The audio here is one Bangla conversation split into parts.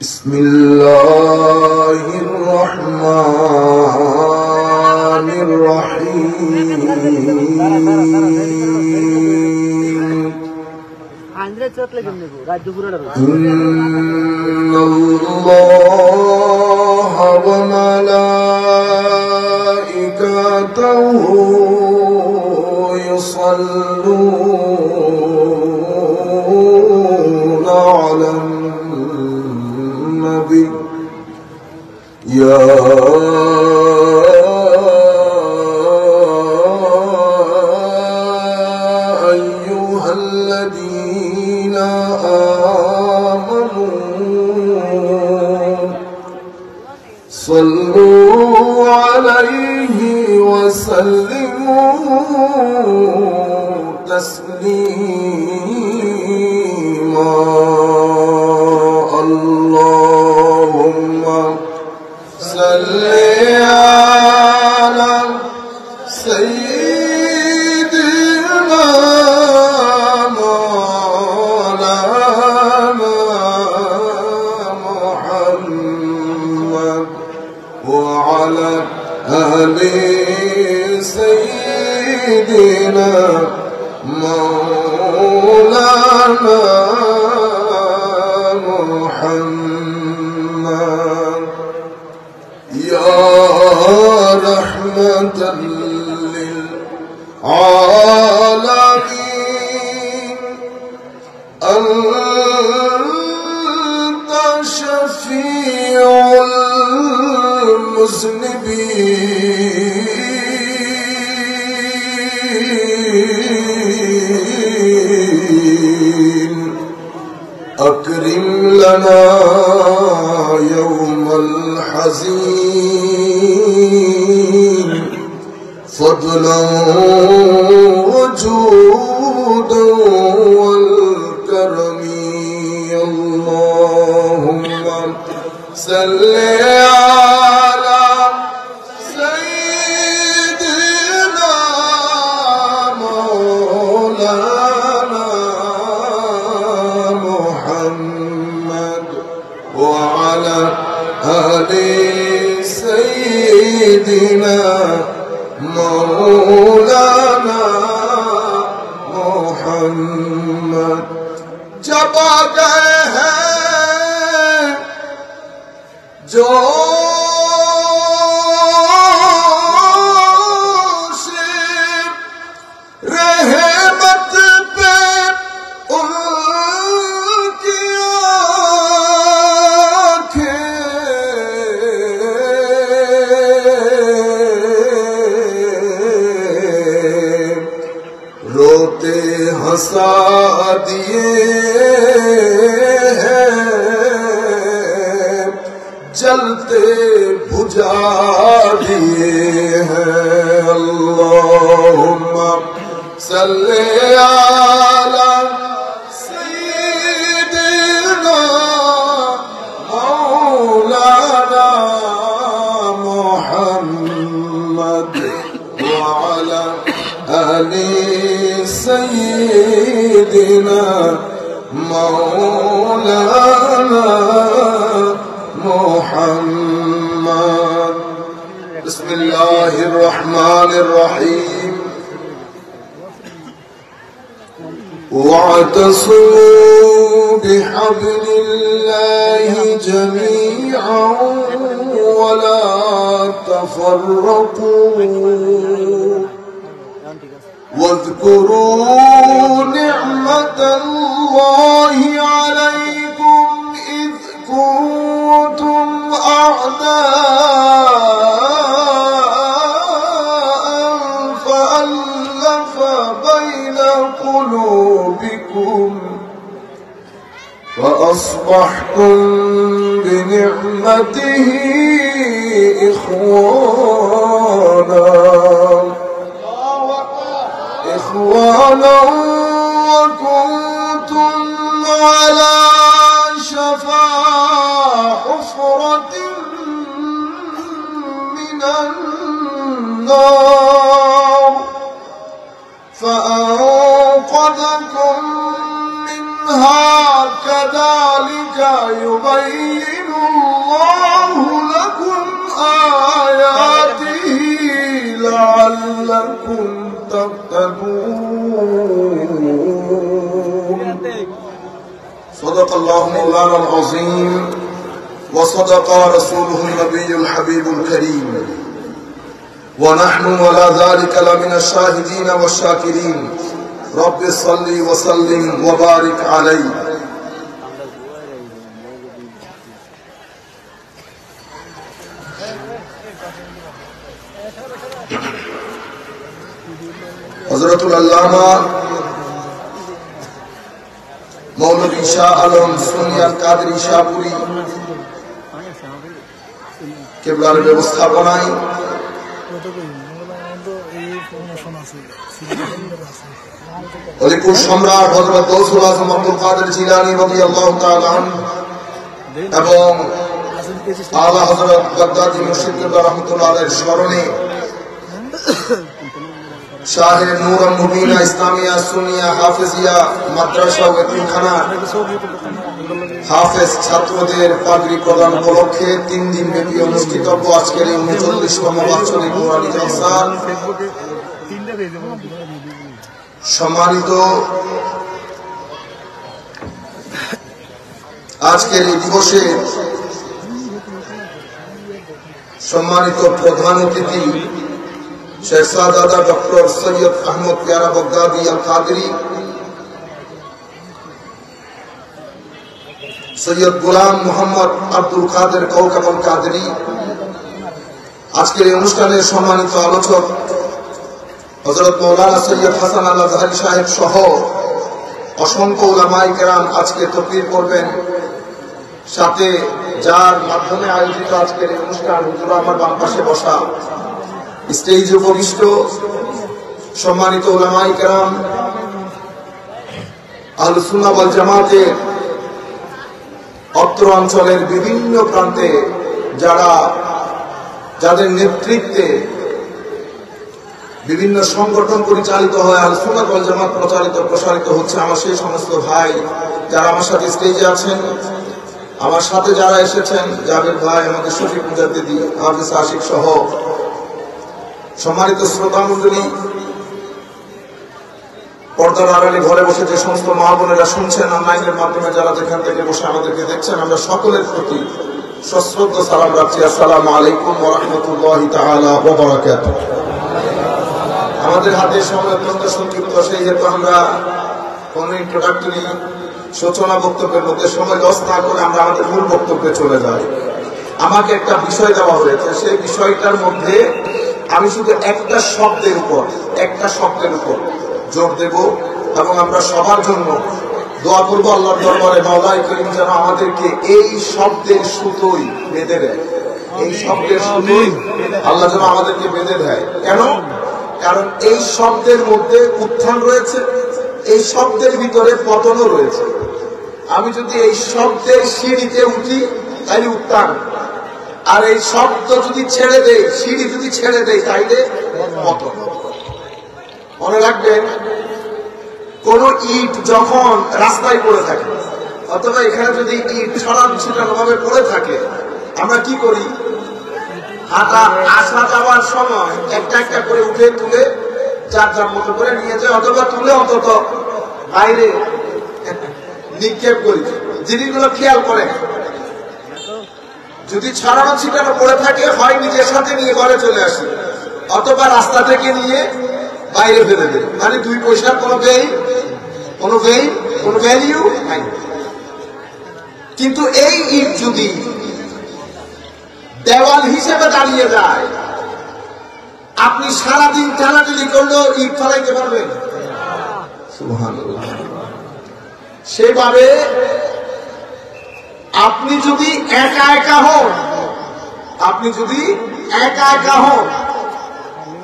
بسم الله الرحمن الرحيم إن الله وملائكته يصلون على النبي يا أيها الذين آمنوا صلوا عليه وسلموا تسليما اللهم صل على سيدنا مولانا محمد وعلى آل سيدنا مولانا محمد يا رحمة للعالمين أنت شفيع المذنبين أكرم لنا يوم الحزين فضلا وجودا والكرم اللهم صل على سيدنا مولانا محمد وعلى آل سيدنا مولانا محمد जब आ गए हैं जो रहमत पे उनकी आँखें रोते हंसा दिए हैं जलते बुझा दिए हैं अल्लाहुम्मा सल्ले अला सय्यिदिना मौलाना मुहम्मद व अला आलि सय्यिदिना मौलाना मुहम्मद बिस्मिल्लाहिर रहमानिर रहीम वातसिमू बिहब्लिल्लाहि जमीअन वला तफर्रकू واذكروا نعمة الله عليكم إذ كنتم أعداء فألف بين قلوبكم فأصبحتم بنعمته إخوانا وكنتم على شفا حفرة من النار فأنقذكم منها كذلك يبين الله لكم آياته لعلكم تهتدون صدق الله مولانا العظيم وصدق رسوله النبي الحبيب الكريم ونحن ولا ذلك لمن الشاهدين والشاكرين رب صل وسلم وبارك عليه হযরতুল আল্লামা মৌলভী শাহ আলম সুনিয়াল কাদরী শাহপুরী কেবলার ব্যবস্থাপনায় অলিপুর সম্রাট হযরত গৌসুল আযম আব্দুল কাদের জিলানী রাদিয়াল্লাহু তাআলা আনহু এবং আলা হযরত বাগদাদী মুর্শিদ কিবলা রাহমাতুল্লাহ আলাইহির স্মরণে শাহে নূর মুবিনা ইসলামিয়া সুনিয়া হাফেজিয়া মাদ্রাসা ও এতিমখানা হাফেজ ছাত্রদের পাগড়ি প্রদান উপলক্ষে 3 দিন ব্যাপী অনুষ্ঠিত আজকের এই 39তম বাৎসরিক নুরানী জলসা সম্মানিত আজকের এই দিবসে সম্মানিত প্রধান অতিথি শেখ সাদাত ডক্টর সৈয়দ আহমদ পিয়ারা বাগদাদী আল কাদরি, সৈয়দ গোলাম মোহাম্মদ আব্দুল কাদের কৌকাব আল কাদরি, আজকের এই অনুষ্ঠানের সম্মানিত আলোচক হযরত মাওলানা সৈয়দ হাসান আল আজহারী সাহেব সহ অসংখ্য উলামায়ে কেরাম আজকে তাকবীর করবেন। সাথে যার মাধ্যমে আয়োজিত আজকের এই অনুষ্ঠান, হুজুর আমার বাম পাশে বসা স্টেজে উপবিষ্ট সম্মানিত উলামায়ে কেরাম, আহলুস সুন্নাহ ওয়াল জামাতের অত্র অঞ্চলের বিভিন্ন প্রান্তে যাদের নেতৃত্বে বিভিন্ন সংগঠন পরিচালিত হয়, আহলুস সুন্নাহ ওয়াল জামাত প্রসারিত হচ্ছে, আমার সেই সমস্ত ভাই যারা আমার সাথে স্টেজে আছেন, আমার সাথে যারা এসেছেন, জাবের ভাই, আমাদের শফিক মুজাদ্দিদি, হাফেজ আশিক সহ সম্মানিত শ্রোতা মণ্ডলী, পর্দার আড়ালে ঘরে বসে যে সমস্ত মা বোনেরা শুনছেন, অনলাইনের মাধ্যমে যারা যেখান থেকে বসে আমাদেরকে দেখছেন, আমরা সকলের প্রতি সশ্রদ্ধ সালাম রাখছি। আসসালামু আলাইকুম ওয়া রাহমাতুল্লাহি তাআলা ওয়া বারাকাতুহু। আমাদের হাতে সময় অত্যন্ত সংক্ষিপ্ত, সেই হেতু আমরা কোন ইন্ট্রোডাক্টরি সূচনা বক্তব্যের মধ্যে সময় লস না করে আমরা আমাদের মূল বক্তব্যে চলে যাই। আমাকে একটা বিষয় দেওয়া হয়েছে, সেই বিষয়টার মধ্যে আমি শুধু একটা শব্দের উপর জোর দেব এবং আমরা সবার জন্য দোয়া করবো আল্লাহর দরবারে, মাওলাই করিম যেন আমাদেরকে এই শব্দের সুতোই বেঁধে দেয়, এই শব্দের সুতোই আল্লাহ যেন আমাদেরকে বেঁধে দেয়। কেন? কারণ এই শব্দের মধ্যে উত্থান রয়েছে, এই শব্দের ভিতরে পতনও রয়েছে। আমি যদি এই শব্দের সিঁড়িতে উঠি তাইলে উত্থান, আর এই শব্দ যদি ছেড়ে দেয়, সিঁড়ি যদি ছেড়ে দেয় তাইলে পতন। মনে রাখবেন, কোন ইট যখন রাস্তায় পড়ে থাকে অথবা এখানে যদি ইট ছড়ানো ভাবে পড়ে থাকে, আমরা কি করি? আসা যাওয়ার সময় একটা একটা করে উঠে তুলে যার মতো করে নিয়ে যায়, অথবা তুলে অন্তত বাইরে নিক্ষেপ করি। জিনিসগুলো খেয়াল করে, যদি ছড়ানো ছিটানো পড়ে থাকে, হয় নিজের সাথে নিয়ে ঘরে চলে আসি, অথবা রাস্তা থেকে নিয়ে বাইরে ফেলে দেয়। মানে 2 পয়সার কোনো ভ্যালিউ নাই। কিন্তু এই ইট যদি দেওয়াল হিসেবে দাঁড়িয়ে যায়, আপনি সারাদিন টানাটানি করলেও ইট ফেলাইতে পারবেন। সুবহানাল্লাহ। সেভাবে আপনি যদি একা একা হন,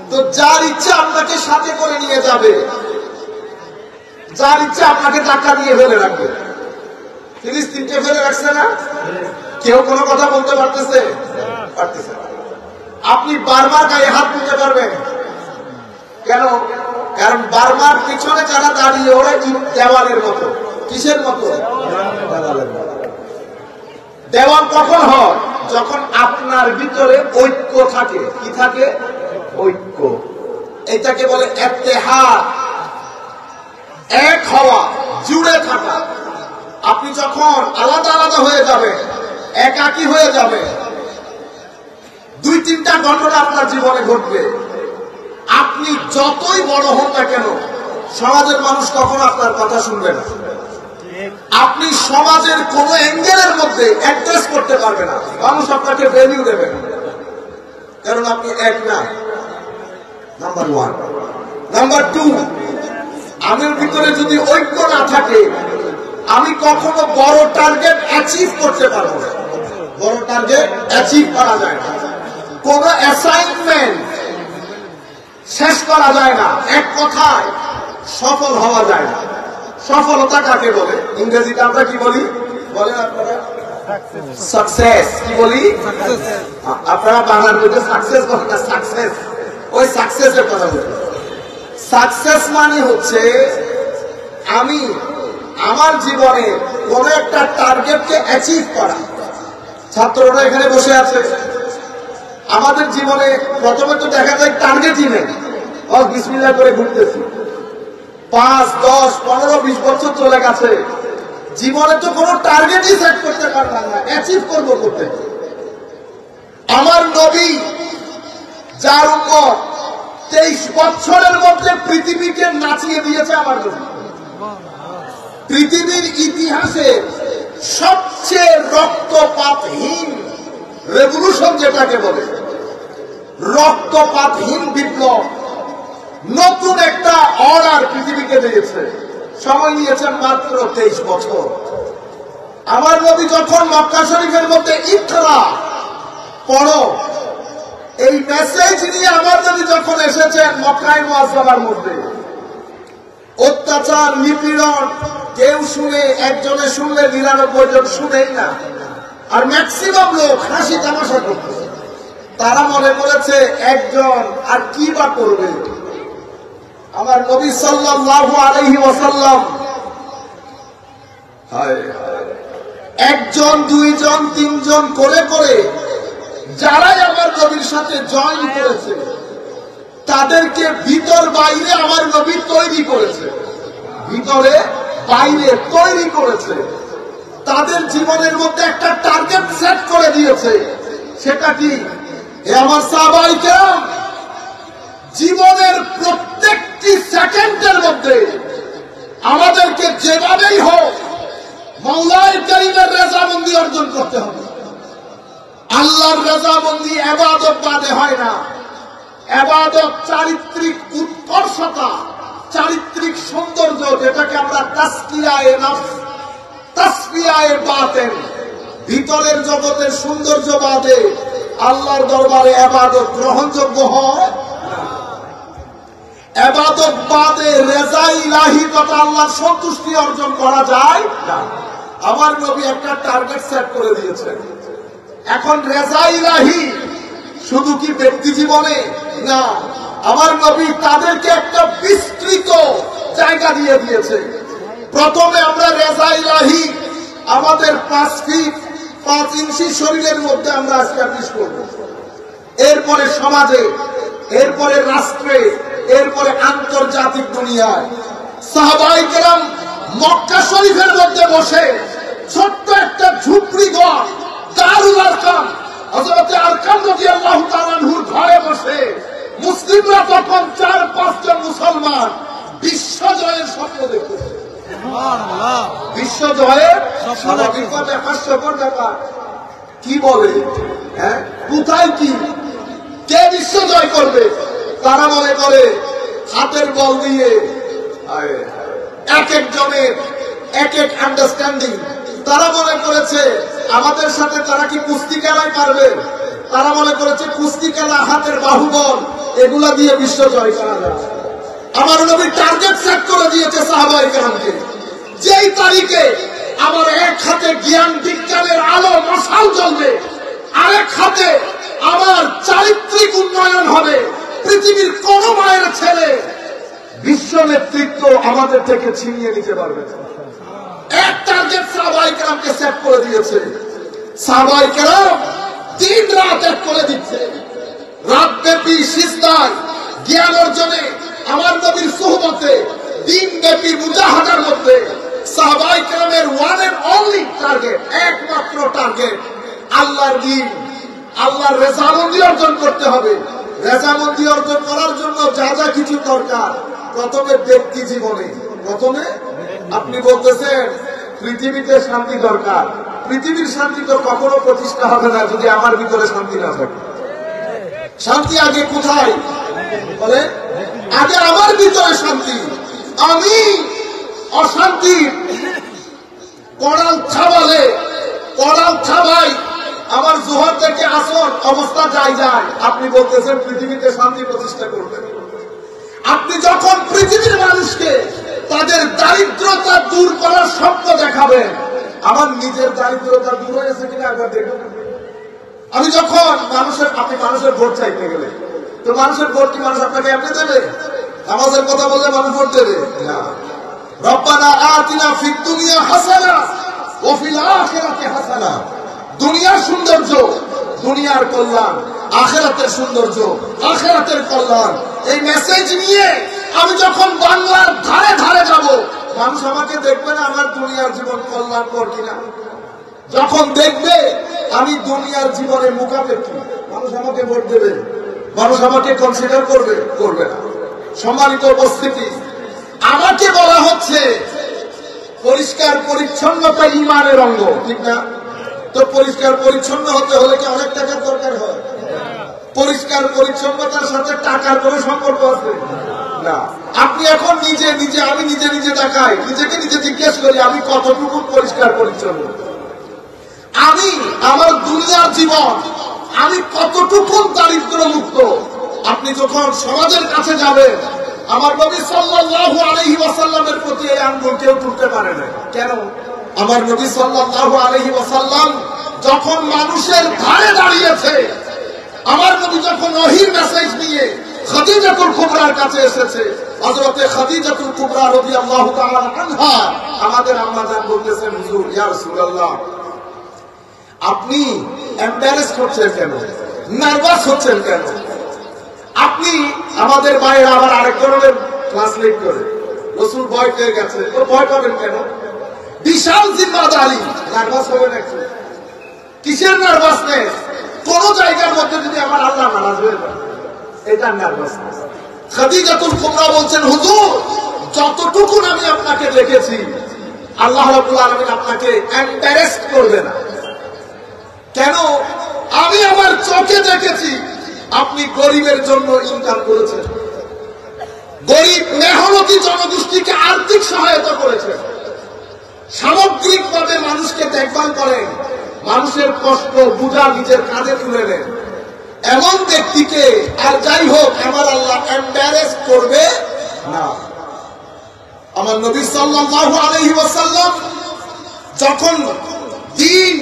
তো যার ইচ্ছা আপনাকে সাথে করে নিয়ে যাবে, যার ইচ্ছা আপনাকে টাকা দিয়ে ফেলে রাখবে। ফিলিস্তিনকে ফেলে রাখছে না? কেউ কোনো কথা বলতে পারতেছে? আপনি বারবার গায়ে হাত তুলতে পারবেন। কেন? কারণ বারবার পিছনে যারা দাঁড়িয়ে, ওরা দেওয়ালের মতো। কিসের মতো? দেওয়াল কখন হয়? যখন আপনার ভিতরে ঐক্য থাকে। কি থাকে? ঐক্য। এটাকে বলে ইত্তেহাদ, এক হওয়া, জুড়ে থাকা। আপনি যখন আলাদা আলাদা হয়ে যাবে, একাকী হয়ে যাবে, দুই তিনটা ঘটনা আপনার জীবনে ঘটবে। আপনি যতই বড় হন না কেন, সমাজের মানুষ কখনো আপনার কথা শুনবে না। আপনি সমাজের কোন অ্যাঙ্গেলের মধ্যে অ্যাড্রেস করতে পারবে না, মানুষ আপনাকে ভ্যালু দেবে না, কারণ আপনি এক না। Number one. নাম্বার টু, আমার ভিতরে যদি ঐক্য না থাকে, আমি কখনো বড় টার্গেট অ্যাচিভ করতে পারবো না। বড় টার্গেট অ্যাচিভ করা যায় না, কোন অ্যাসাইনমেন্ট শেষ করা যায় না, এক কথায় সফল হওয়া যায় না। সফলতা কাকে বলে? ইংরেজিতে আমরা কি বলি বলেন আপনারা? সাকসেস। কি বলি? আপনারা বাংলার মধ্যে সাকসেস বলেন না, সাকসেস। ওই সাকসেসের কথা বলি। সাকসেস মানে হচ্ছে আমি আমার জীবনে কোন একটা টার্গেটকে অ্যাচিভ করা। ছাত্ররা এখানে বসে আছে, আমাদের জীবনে প্রথমে তো দেখা যায় টার্গেটই নেই, বিসমিল্লাহ করে ঘুরতেছি। 5, 10, 15, 20 বছর চলে গেছে, জীবনে তো কোনো টার্গেটই সেট করতে পারলাম না, অ্যাচিভ করবো করতে। আমার নবী যার উম্মত 23 বছরের মধ্যে পৃথিবীকে নাচিয়ে দিয়েছে আমার নবী। পৃথিবীর ইতিহাসে সবচেয়ে রক্তপাতহীন রেভলিউশন যেটাকে বলে, রক্তপাতহীন বিপ্লব, নতুন একটা অর্ডার পৃথিবীকে দিয়েছে। সময় নিয়েছেন মাত্র 23 বছর। আমার নবী যখন মক্কা শরীফের মধ্যে ইকরা পড়ো এই মেসেজ নিয়ে আমার নবী যখন এসেছেন মক্কায়ে মুআজ্জামার মধ্যে, অত্যাচার নিপীড়ন কেউ শুনে, একজনে শুনলে 99 জন শুনেই না, আর ম্যাক্সিমাম লোক হাসি তামাশা করতে। তারা মনে করেছে একজন আর কি বা করবে। আমার নবী সাল্লাল্লাহু আলাইহি ওয়াসাল্লাম একজন, দুইজন, তিনজন করে করে যারাই আমার নবীর সাথে জয়েন করেছে তাদেরকে ভিতর বাইরে আমার নবী তৈরি করেছে, ভিতরে বাইরে তৈরি করেছে। তাদের জীবনের মধ্যে একটা টার্গেট সেট করে দিয়েছে। সেটা কি? আমার সাহাবায়ে কেরাম জীবনের প্রত্যেকটি সেকেন্ডের মধ্যে আমাদেরকে যেভাবেই হোক মাওলায়ে কারীমের রেজামন্দি অর্জন করতে হবে। আল্লাহর রেজামন্দি ইবাদত বাদে হয় না। ইবাদত চারিত্রিক উৎকর্ষতা, চারিত্রিক সৌন্দর্য, যেটাকে আমরা তাসকিয়ায়ে নফস, তাসফিয়ায়ে বাতিন, ভিতরের জগতের সৌন্দর্য বাদে আল্লাহর দরবারে ইবাদত গ্রহণযোগ্য হয় না। ইবাদত বাদে রেজা ইলাহি তথা আল্লাহর সন্তুষ্টি অর্জন করা যায় না। আমার নবী একটা টার্গেট সেট করে দিয়েছেন। এখন রেজা ইলাহি শুধু কি ব্যক্তি জীবনে না, আমার নবী তাদেরকে একটা বিস্তৃত জায়গা দিয়ে দিয়েছে। প্রথমে আমরা রেজা ইলাহি আমাদের 5 ফিট 5 ইঞ্চি শরীরের মধ্যে আমরা এস্টাবলিশ করব, এরপরে সমাজে, এরপরে রাষ্ট্রে, এরপরে আন্তর্জাতিক দুনিয়ায়। সাহাবায়ে কেরাম মক্কা শরীফের মধ্যে বসে ছোট্ট একটা ঝুপড়ি ঘর দারুল আরকাম, হযরত আরকাম রাদিয়াল্লাহু তাআলা আনহুর ঘরে বসে মুসলিমরা তখন 4-5 জন মুসলমান বিশ্বজয়ের স্বপ্ন দেখতেছে। সুবহানাল্লাহ! বিশ্বজয়ের স্বপ্ন, হাস্যকর ব্যাপার। কি বলে? হ্যাঁ, কোথায় কি, কে বিশ্বজয় করবে? তারা মনে করে হাতের বল দিয়ে, এক একজনের এক এক আন্ডারস্ট্যান্ডিং। তারা মনে করেছে আমাদের সাথে তারা কি কুস্তি খেলায় পারবে। তারা মনে করেছে কুস্তি খেলা, হাতের বাহুবল, এগুলা দিয়ে বিশ্ব জয় করা যাবে। আমার নবী টার্গেট সেট করে দিয়েছে সাহাবায়ে কেরামকে। যেই তারিখে আমার এক হাতে জ্ঞান বিজ্ঞানের আলো মশাল জ্বলবে, আরেক হাতে আমার চারিত্রিক উন্নয়ন হবে, পৃথিবীর কোন মায়ের ছেলে বিশ্ব নেতৃত্ব আমাদের থেকে ছিনিয়ে নিতে পারবে না। এক টার্গেট সাহাবায়ে কেরামকে সেট করে দিয়েছে। সাহাবায়ে কেরাম দিন রাত এক করে দিচ্ছে। রাতব্যাপী সিজদায় জ্ঞান অর্জনে, আমার নবীর সুহবতে, দিনব্যাপী মুজাহাদার মধ্যে সাহাবায়ে কেরামের ওয়ান এন্ড অনলি টার্গেট, একমাত্র টার্গেট আল্লাহর দ্বীন, আল্লাহর রেজামন্দি অর্জন করতে হবে। রেজামন্দি অর্জন করার জন্য যা যা কিছু দরকার, প্রথমে ব্যক্তি জীবনে, প্রথমে আপনি বলতেছেন পৃথিবীতে শান্তি দরকার। পৃথিবীর শান্তি তো কখনো প্রতিষ্ঠা হবে না যদি আমার ভিতরে শান্তি না থাকে। শান্তি আগে কোথায় বলে? আগে আমার ভিতরে শান্তি। আমি অশান্তি কড়াল খাবালে, কড়াল খাবাই, আমার জোহর থেকে আসর অবস্থা যায়। আপনি বলতেছেন পৃথিবীতে শান্তি প্রতিষ্ঠা করবেন। আপনি যখন পৃথিবীর মানুষকে তাদের দারিদ্রতা দূর করার স্বপ্ন দেখাবেন, আমার নিজের দারিদ্রতা দূর হয়েছে কিনা একবার দেখুন। আমি যখন আপনি মানুষের ভোট চাইতে গেলে, তো মানুষের ভোট কি মানুষ আপনাকে এমনি দেবে? নামাজের কথা বললে মানুষ ভোট দেবে না। রব্বানা আতিনা ফিদ দুনিয়া হাসানা ওয়া ফিল আখিরাতি হাসানা। দুনিয়ার সৌন্দর্য, দুনিয়ার কল্যাণ, আখিরাতের সৌন্দর্য, আখিরাতের কল্যাণ, এই মেসেজ নিয়ে আমি যখন বাংলার ধারে ধারে যাব, মানুষ আমাকে দেখবে না আমার দুনিয়ার জীবন কল্যাণকর কিনা। যখন দেখবে আমি দুনিয়ার জীবনে মুখাপেক্ষী, মানুষ আমাকে ভোট দেবে, মানুষ আমাকে কনসিডার করবে না। সম্মানিত উপস্থিতি, আমাকে বলা হচ্ছে পরিষ্কার পরিচ্ছন্নতা ঈমানের অঙ্গ, ঠিক না? তো পরিষ্কার পরিচ্ছন্ন হতে হলে কি অনেক টাকার দরকার হয়? পরিষ্কার পরিচ্ছন্নতার সাথে টাকার কোনো সম্পর্ক আছে না। আপনি এখন আমি নিজে দেখাই, নিজেকে নিজে জিজ্ঞেস করি আমি কতটুকু পরিষ্কার পরিচ্ছন্ন, আমি আমার দুনিয়ার জীবন আমি কতটুকু দারিদ্র মুক্ত। আপনি যখন সমাজের কাছে যাবেন, আমার নবী সাল্লাল্লাহু আলাইহি ওয়াসাল্লামের প্রতি এই আঙ্গুল কেউ তুলতে পারে না। কেন? আমার নবী সাল্লাল্লাহু আলাইহি ওয়াসাল্লাম যখন মানুষের ধারে দাঁড়িয়েছে, আমার নবী যখন ওহীর মেসেজ নিয়ে খাদিজাতুল কুবরার কাছে এসেছে, হযরতে খাদিজাতুল কুবরা রাদিয়াল্লাহু তাআলা আনহা আমাদের আম্মা জান বলতেছেন, হুজুর ইয়া রাসূলুল্লাহ, আপনি এম্বারেস করছেন কেন, নার্ভাস হচ্ছেন কেন? আপনি আমাদের বাইরে আবার আরেক ধরনের ট্রান্সলেট করে রাসূল ভয় পেয়ে গেছে, তো ভয় পাবেন কেন? বিশাল জিম্মাদারি, নার্ভাস হবেন একটু। কিসের নার্ভাসনেস? কোন জায়গার মধ্যে যদি আমার আল্লাহ নারাজ হয়ে যায়, এটা নার্ভাসনেস। খাদিজাতুল কুবরা বলছেন, হুজুর যতটুকু আমি আপনাকে দেখেছি, আল্লাহ রাব্বুল আলামিন আপনাকে এম্বারেস করবে না। কেন? আমি আমার চোখে দেখেছি আপনি গরিবের জন্য ইনকাম করেছেন, গরিব মেহনতি জনগোষ্ঠীকে আর্থিক সহায়তা করেছেন, সামগ্রিকভাবে মানুষকে দেখভাল করেন, মানুষের কষ্ট বুঝা নিজের কাঁধে তুলে নেন। এমন ব্যক্তিকে আর যাই হোক আমার আল্লাহ এম্বারেস করবে না। আমার নবী সাল্লাল্লাহু আলাইহি ওয়াসাল্লাম যখন দ্বীন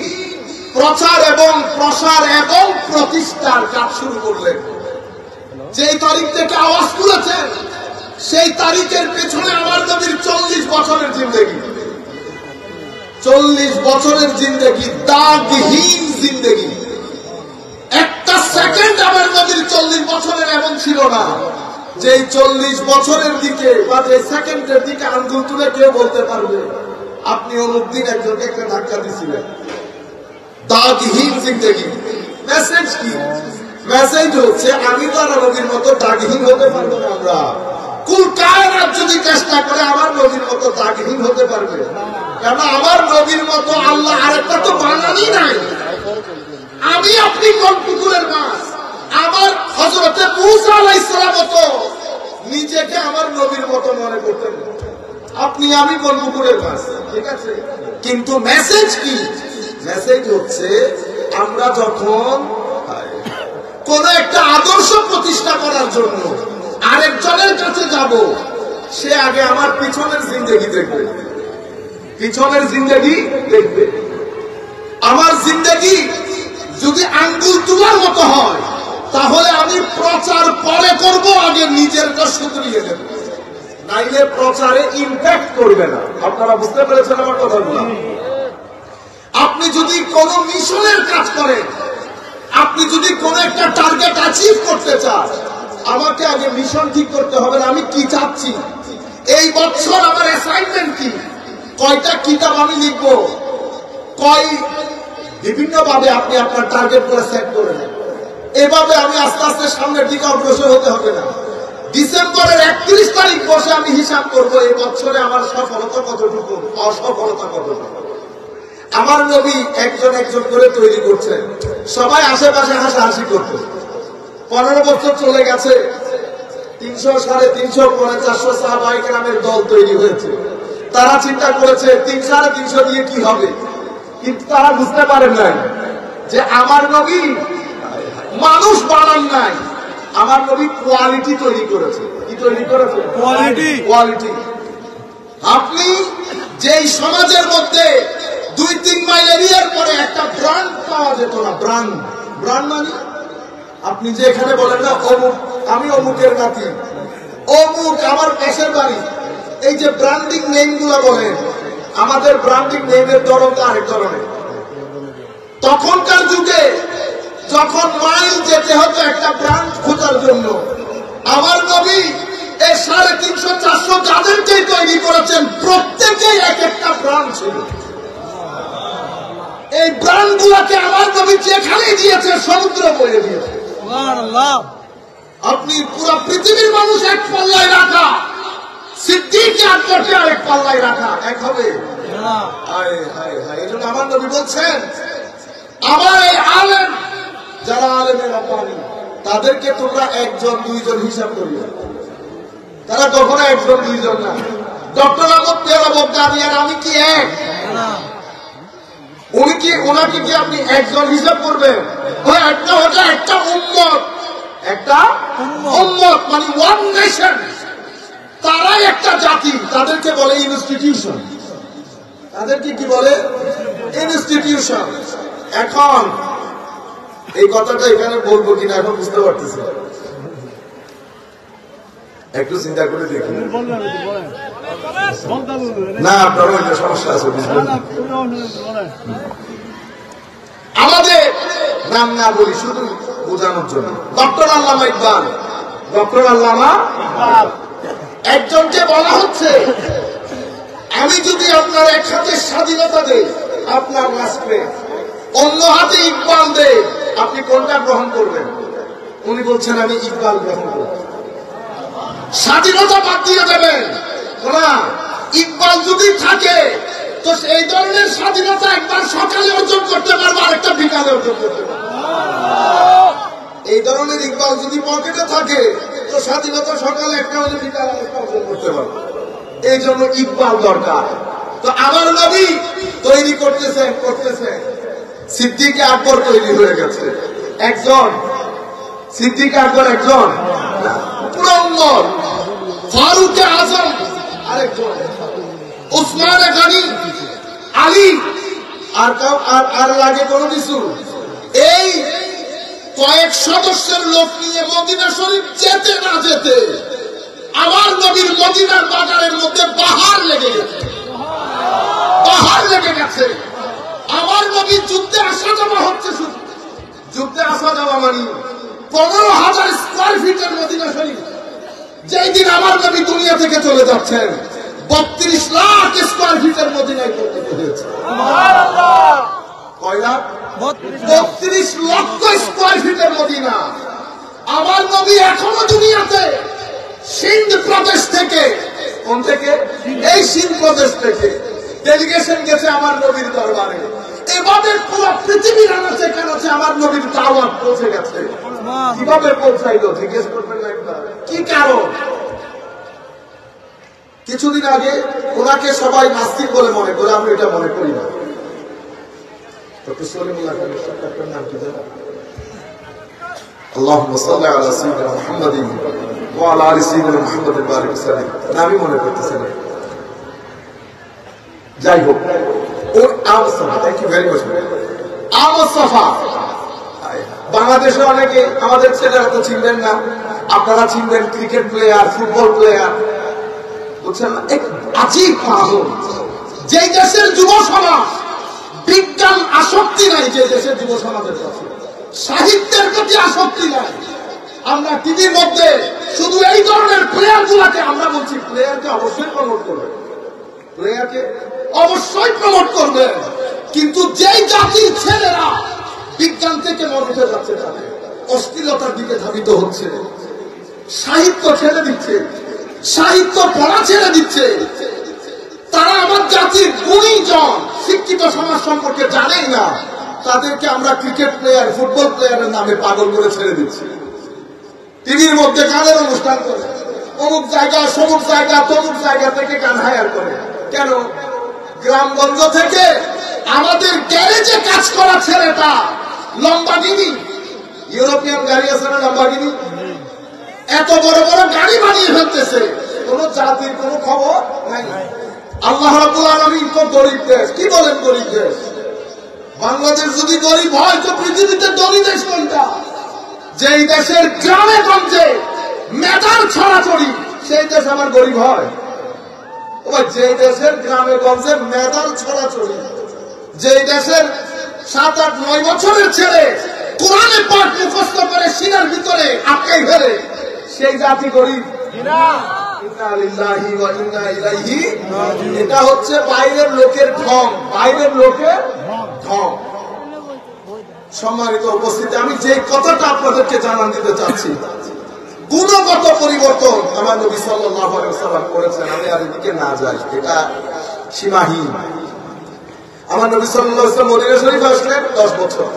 প্রচার এবং প্রসার এবং প্রতিষ্ঠার কাজ শুরু করলেন, যেই তারিখ থেকে আওয়াজ তুলেছেন সেই তারিখের পেছনে আমার নবীর 40 বছরের জিন্দেগি, 40 বছরের জিন্দেগি, দাগহীন জিন্দেগি। একটা সেকেন্ড আমার নবীর 40 বছরের এমন ছিল না যে 40 বছরের দিকে বা যে সেকেন্ডের দিকে আঙ্গুল তুলে কেউ বলতে পারবে আপনি অমুক দিন একজনকে একটা ধাক্কা দিয়েছিলেন। দাগহীন জিন্দেগি। মেসেজ কি? মেসেজ হচ্ছে আমি তো আর নবীর মতো দাগহীন হতে পারবো না। আমরা কুল কায়নাত যদি চেষ্টা করে আমার নবীর মতো দাগহীন হতে পারবে, কারণ আমার নবীর মতো আল্লাহ আরেকটা তো বানানি নাই। আমি আপনি কোন পুকুরের মাছ? আমার হযরতে মূসা আলাইহিস সালাম মতো নিজেকে আমার নবীর মতো মনে করতেন। আপনি আমি কোন পুকুরের মাছ? ঠিক আছে, কিন্তু মেসেজ কি? মেসেজ হচ্ছে আমরা যখন কোন একটা আদর্শ প্রতিষ্ঠা করার জন্য আরেকজনের কাছে যাব, সে আগে আমার পিছনের জিন্দেগি দেখবে, পিছনের জিন্দেগি দেখবে। আমার জিন্দেগি যদি আঙ্গুল তোলার মতো হয়, তাহলে আমি প্রচার পরে করব, আগে নিজেরটা শুধরিয়ে দেব, নাইলে প্রচারে ইম্প্যাক্ট করবে না। আপনারা বুঝতে পেরেছেন আমার কথাগুলো? আপনি যদি কোন মিশনের কাজ করেন, আপনি যদি কোন একটা টার্গেট অ্যাচিভ করতে চান, আমাকে আগে মিশন ঠিক করতে হবে, আমি কি চাচ্ছি, এই বছর আমার অ্যাসাইনমেন্ট কি, কয়টা কিতাব আমি লিখবো, বিভিন্ন ভাবে আপনি আপনার টার্গেট করে সেট করে নেন। এভাবে আমি আস্তে আস্তে সামনের দিকে অগ্রসর হতে হবে না। ডিসেম্বরের 31 তারিখ বসে আমি হিসাব করব এই বছরে আমার সফলতা কতটুকু, অসফলতা কতটুকু। আমার নবী একজন একজন করে তৈরি করছেন, সবাই আশেপাশে হাসাহাসি করত। 15 বছর চলে গেছে, 300, 350, 450 সাহাবায়ে কেরামের দল তৈরি হয়েছে। তারা চিন্তা করেছে 300-350 দিয়ে কি হবে, কিন্তু তারা বুঝতে পারেন নাই যে আমার নবী মানুষ বানান নাই, আমার নবী কোয়ালিটি তৈরি করেছে। কি তৈরি করেছে? কোয়ালিটি। আপনি যেই সমাজের মধ্যে 2-3 মাইল এরিয়ার পরে একটা ব্র্যান্ড পাওয়া যেত না, ব্র্যান্ড মানে আপনি যে এখানে বলেন না অমুক, আমি অমুকের নাতি, অমুক আমার পাশের বাড়ি, এই যে ব্র্যান্ডিং নেম গুলা বলেন, আমাদের ব্র্যান্ডিং নেমের ধরনটা আরেক ধরনের। তখনকার যুগে যখন মাইল যেতে হতো একটা ব্র্যান্ড খোঁজার জন্য, আমার নবী এই 350-400 যাদেরকেই তৈরি করেছেন প্রত্যেকেই এক একটা ব্র্যান্ড ছিল। এই ব্র্যান্ড গুলাকে আমার নবী যেখানেই দিয়েছে সমুদ্র বয়ে দিয়েছে। আপনি পুরো পৃথিবীর মানুষ এক পাল্লায় রাখা, সিদ্দিক আকবরকে আরেক পাল্লায় রাখা, এক হবে? এই জন্য আমার নবী বলছেন আমার এই আলেম, যারা আলেমের আপানি, তাদেরকে তোমরা 1-2 হিসাব করিও। তারা কখনো 1-2 না। ডক্টর আহমদ পেয়ারা বগদাদি আর আমি কি এক? ওনাকে কি আপনি 1 হিসাব করবেন? একটা উম্মত, একটা উম্মত মানে ওয়ান নেশন, তারাই একটা জাতি, তাদেরকে বলে ইনস্টিটিউশন। তাদেরকে কি বলে? ইনস্টিটিউশন। এখন এই কথাটা এখানে বলবো কিনা এখন বুঝতে পারতেছি, একটু চিন্তা করে দেখি। না আপনার সমস্যা আছে, বুঝলেন? আমাদের নাম না বলি শুধু বোঝানোর জন্য। ডক্টর আল্লামা ইকবাল, ডক্টর আল্লামা একজনকে বলা হচ্ছে আমি যদি আপনার এক হাতে স্বাধীনতা দেই আপনার রাষ্ট্রে, অন্য হাতে ইকবাল দেই, আপনি কোনটা গ্রহণ করবেন? উনি বলছেন আমি ইকবাল গ্রহণ করব। স্বাধীনতা বাদ দিয়ে দেবেন না, ইকবাল যদি থাকে তো এই ধরনের স্বাধীনতা একবার সকালে অর্জন করতে পারবো, আরেকটা বিকালে অর্জন করতে পারবো। এই ধরনের ইকবাল যদি পকেটে থাকে তো স্বাধীনতা সকালে একটা হলে বিকালে একটা অর্জন করতে পারবো। এই জন্য ইকবাল দরকার। তো আমার নবী তৈরি করতেছেন, সিদ্দিক আকবর তৈরি হয়ে গেছে একজন, সিদ্দিক আকবর একজন, পুরো উম্মত, ফারুক আজম আরেকজন, উসমান গনি, আলী, আর লাগে কোনো কিছু? এই কয়েক সদস্যের লোক নিয়ে মদিনা শরীফ যেতে না যেতে আমার নবীর মদিনার বাজারের মধ্যে বাহার লেগে গেছে, বাহার লেগে গেছে। আমার নবী যুদ্ধে আসা যাওয়া হচ্ছে, শুধু যুদ্ধে আসা যাওয়া মানে 15,000 স্কয়ার ফিটের মদিনা শরীফ। যেই দিন আমার নবী দুনিয়া থেকে চলে যাচ্ছেন 32 লাখ স্কয়ার ফিটের মদিনায় পরিণত হয়েছে। কয় লাখ? 32 লক্ষ স্কয়ার ফিটের মদিনা। আমার নবী এখনো দুনিয়াতে সিন্ধ প্রদেশ থেকে, কোন থেকে? এই সিন্ধ প্রদেশ থেকে ডেলিগেশন গেছে আমার নবীর দরবারে। এভাবে পুরো পৃথিবীর আনাচে কানাচে আমার নবীর দাওয়াত পৌঁছে গেছে। কিভাবে পৌঁছাইলো জিজ্ঞেস করবেন না একবার? কি কারণ? কিছুদিন আগে ওনাকে সবাই নাস্তিক বলে মনে করে, আমি এটা মনে করি না। নাম কি জানেন? আল্লাহুম্মা সাল্লি আলা সাইয়্যিদিনা মুহাম্মাদিন ওয়া আলা আলি সাইয়্যিদিনা মুহাম্মাদিন বারিক সাল্লাম। আমি মনে করতেছি না। যাই হোক, ওর আমসাফা, থ্যাংক ইউ ভেরি মাচ। আমসাফা বাংলাদেশে অনেকে, আমাদের ছেলেরা তো চিনবেন না, আপনারা চিনবেন ক্রিকেট প্লেয়ার, ফুটবল প্লেয়ার, বুঝছেন না? এক আজীব পাগল। যে দেশের যুব সমাজ বিজ্ঞান আসক্তি নাই, যে দেশের যুব সমাজের কাছে সাহিত্যের প্রতি আসক্তি নাই। আমরা টিভির মধ্যে শুধু এই ধরনের প্লেয়ার গুলাকে আমরা বলছি প্লেয়ারকে অবশ্যই প্রমোট করবে, প্লেয়ারকে অবশ্যই প্রমোট করবে, কিন্তু যেই জাতির ছেলেরা বিজ্ঞান থেকে মনে যাচ্ছে, তাদের অশ্লীলতার দিকে ধাবিত হচ্ছে, সাহিত্য ছেড়ে দিচ্ছে, সাহিত্য পড়া ছেড়ে দিচ্ছে, তারা আমার জাতির গুণীজন শিক্ষিত সমাজ সম্পর্কে জানেই না, তাদেরকে আমরা ক্রিকেট প্লেয়ার ফুটবল প্লেয়ারের নামে পাগল করে ছেড়ে দিচ্ছি। টিভির মধ্যে গানের অনুষ্ঠান করে, অমুক জায়গা সমুক জায়গা তমুক জায়গা থেকে গান হায়ার করে। কেন? গ্রামগঞ্জ থেকে আমাদের গ্যারেজে কাজ করা ছেলেটা লম্বাগিনি, ইউরোপিয়ান গাড়ি আছে না লম্বাগিনি, এত বড় বড় গাড়ি বানিয়ে ফেলতেছে, কোন জাতির কোন খবর নাই। আল্লাহ রাব্বুল আলামিন তো গরিব দেশ, কি বলেন গরিব দেশ? বাংলাদেশ যদি গরিব হয় তো পৃথিবীতে ধনী দেশ কোনটা? যেই দেশের গ্রামে গঞ্জে মেটাল ছড়াছড়ি, সেই দেশ আমার গরিব হয়? যেই দেশের গ্রামে গঞ্জে মেটাল ছড়াছড়ি, যেই দেশের 7-8-9 বছরের ছেলে কোরআনে পাঠ মুখস্থ করে সিনার ভিতরে আটকাই ফেলে, সেই জাতি গরিব? এটা হচ্ছে বাইরের লোকের ঢং, বাইরের লোকের ঢং। সম্মানিত উপস্থিতি, আমি যে কথাটা আপনাদেরকে জানান দিতে চাচ্ছি, গুণগত পরিবর্তন আমার নবী সাল্লাল্লাহু আলাইহি ওয়াসাল্লাম করেছেন। আমি আর এদিকে না যাই, এটা সীমাহীন। আমার নবী সাল্লাল্লাহু আলাইহি ওয়াসাল্লাম মদিনা শরীফে আসলেন 10 বছর,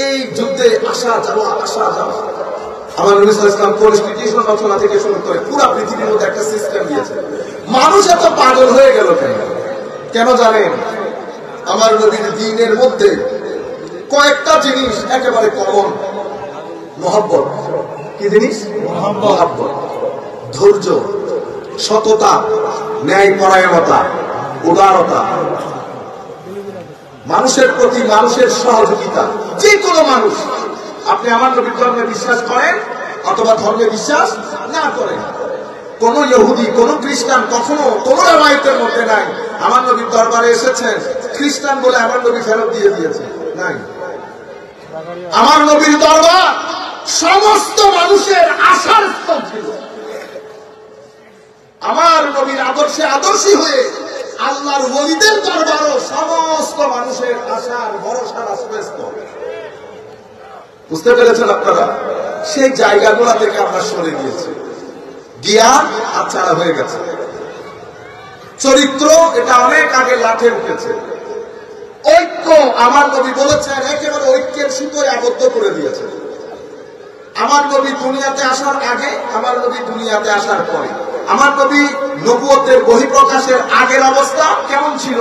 এই যুদ্ধে আসা যাওয়া আসা যাওয়া। আমার নবী সাল্লাল্লাহু আলাইহি ওয়াসাল্লাম কনস্টিটিউশন রচনা থেকে শুরু করে পুরো পৃথিবীর মধ্যে একটা সিস্টেম দিয়েছে। মানুষ এত পাগল হয়ে গেল কেন জানেন? আমার নবীর দ্বীনের মধ্যে কয়েকটা জিনিস একেবারে কমন। মহব্বত। কি জিনিস? মহব্বত। ধৈর্য, সততা, ন্যায়পরায়ণতা, উদারতা, মানুষের প্রতি মানুষের সহযোগিতা। যে কোনো মানুষ, আপনি আমার নবীর ধর্মে বিশ্বাস করেন অথবা ধর্মে বিশ্বাস না করেন, কোন ইহুদি কোন খ্রিস্টান কখনো কোন রামায়তের মধ্যে নাই আমার নবীর দরবারে এসেছেন খ্রিস্টান বলে আমার নবী ফেরত দিয়ে দিয়েছে, নাই। আমার নবীর দরবার সমস্ত মানুষের আশার স্থল ছিল। আমার নবীর আদর্শে আদর্শী হয়ে আল্লাহর ওলিদের দরবারও সমস্ত মানুষের আশার ভরসার আশ্রয়স্থল। বুঝতে পেরেছেন আপনারা? সেই জায়গাগুলো থেকে আমরা সরে গিয়েছি, জ্ঞান আচ্ছাড়া হয়ে গেছে। চরিত্র এটা অনেক আগে লাঠে উঠেছে। ঐক্য আমার নবী বলেছেন একেবারে ঐক্যের সুতোয় আবদ্ধ করে দিয়েছে। আমার নবী দুনিয়াতে আসার আগে, আমার নবী দুনিয়াতে আসার পরে, আমার নবী নবুয়তের বহিঃপ্রকাশের আগের অবস্থা কেমন ছিল?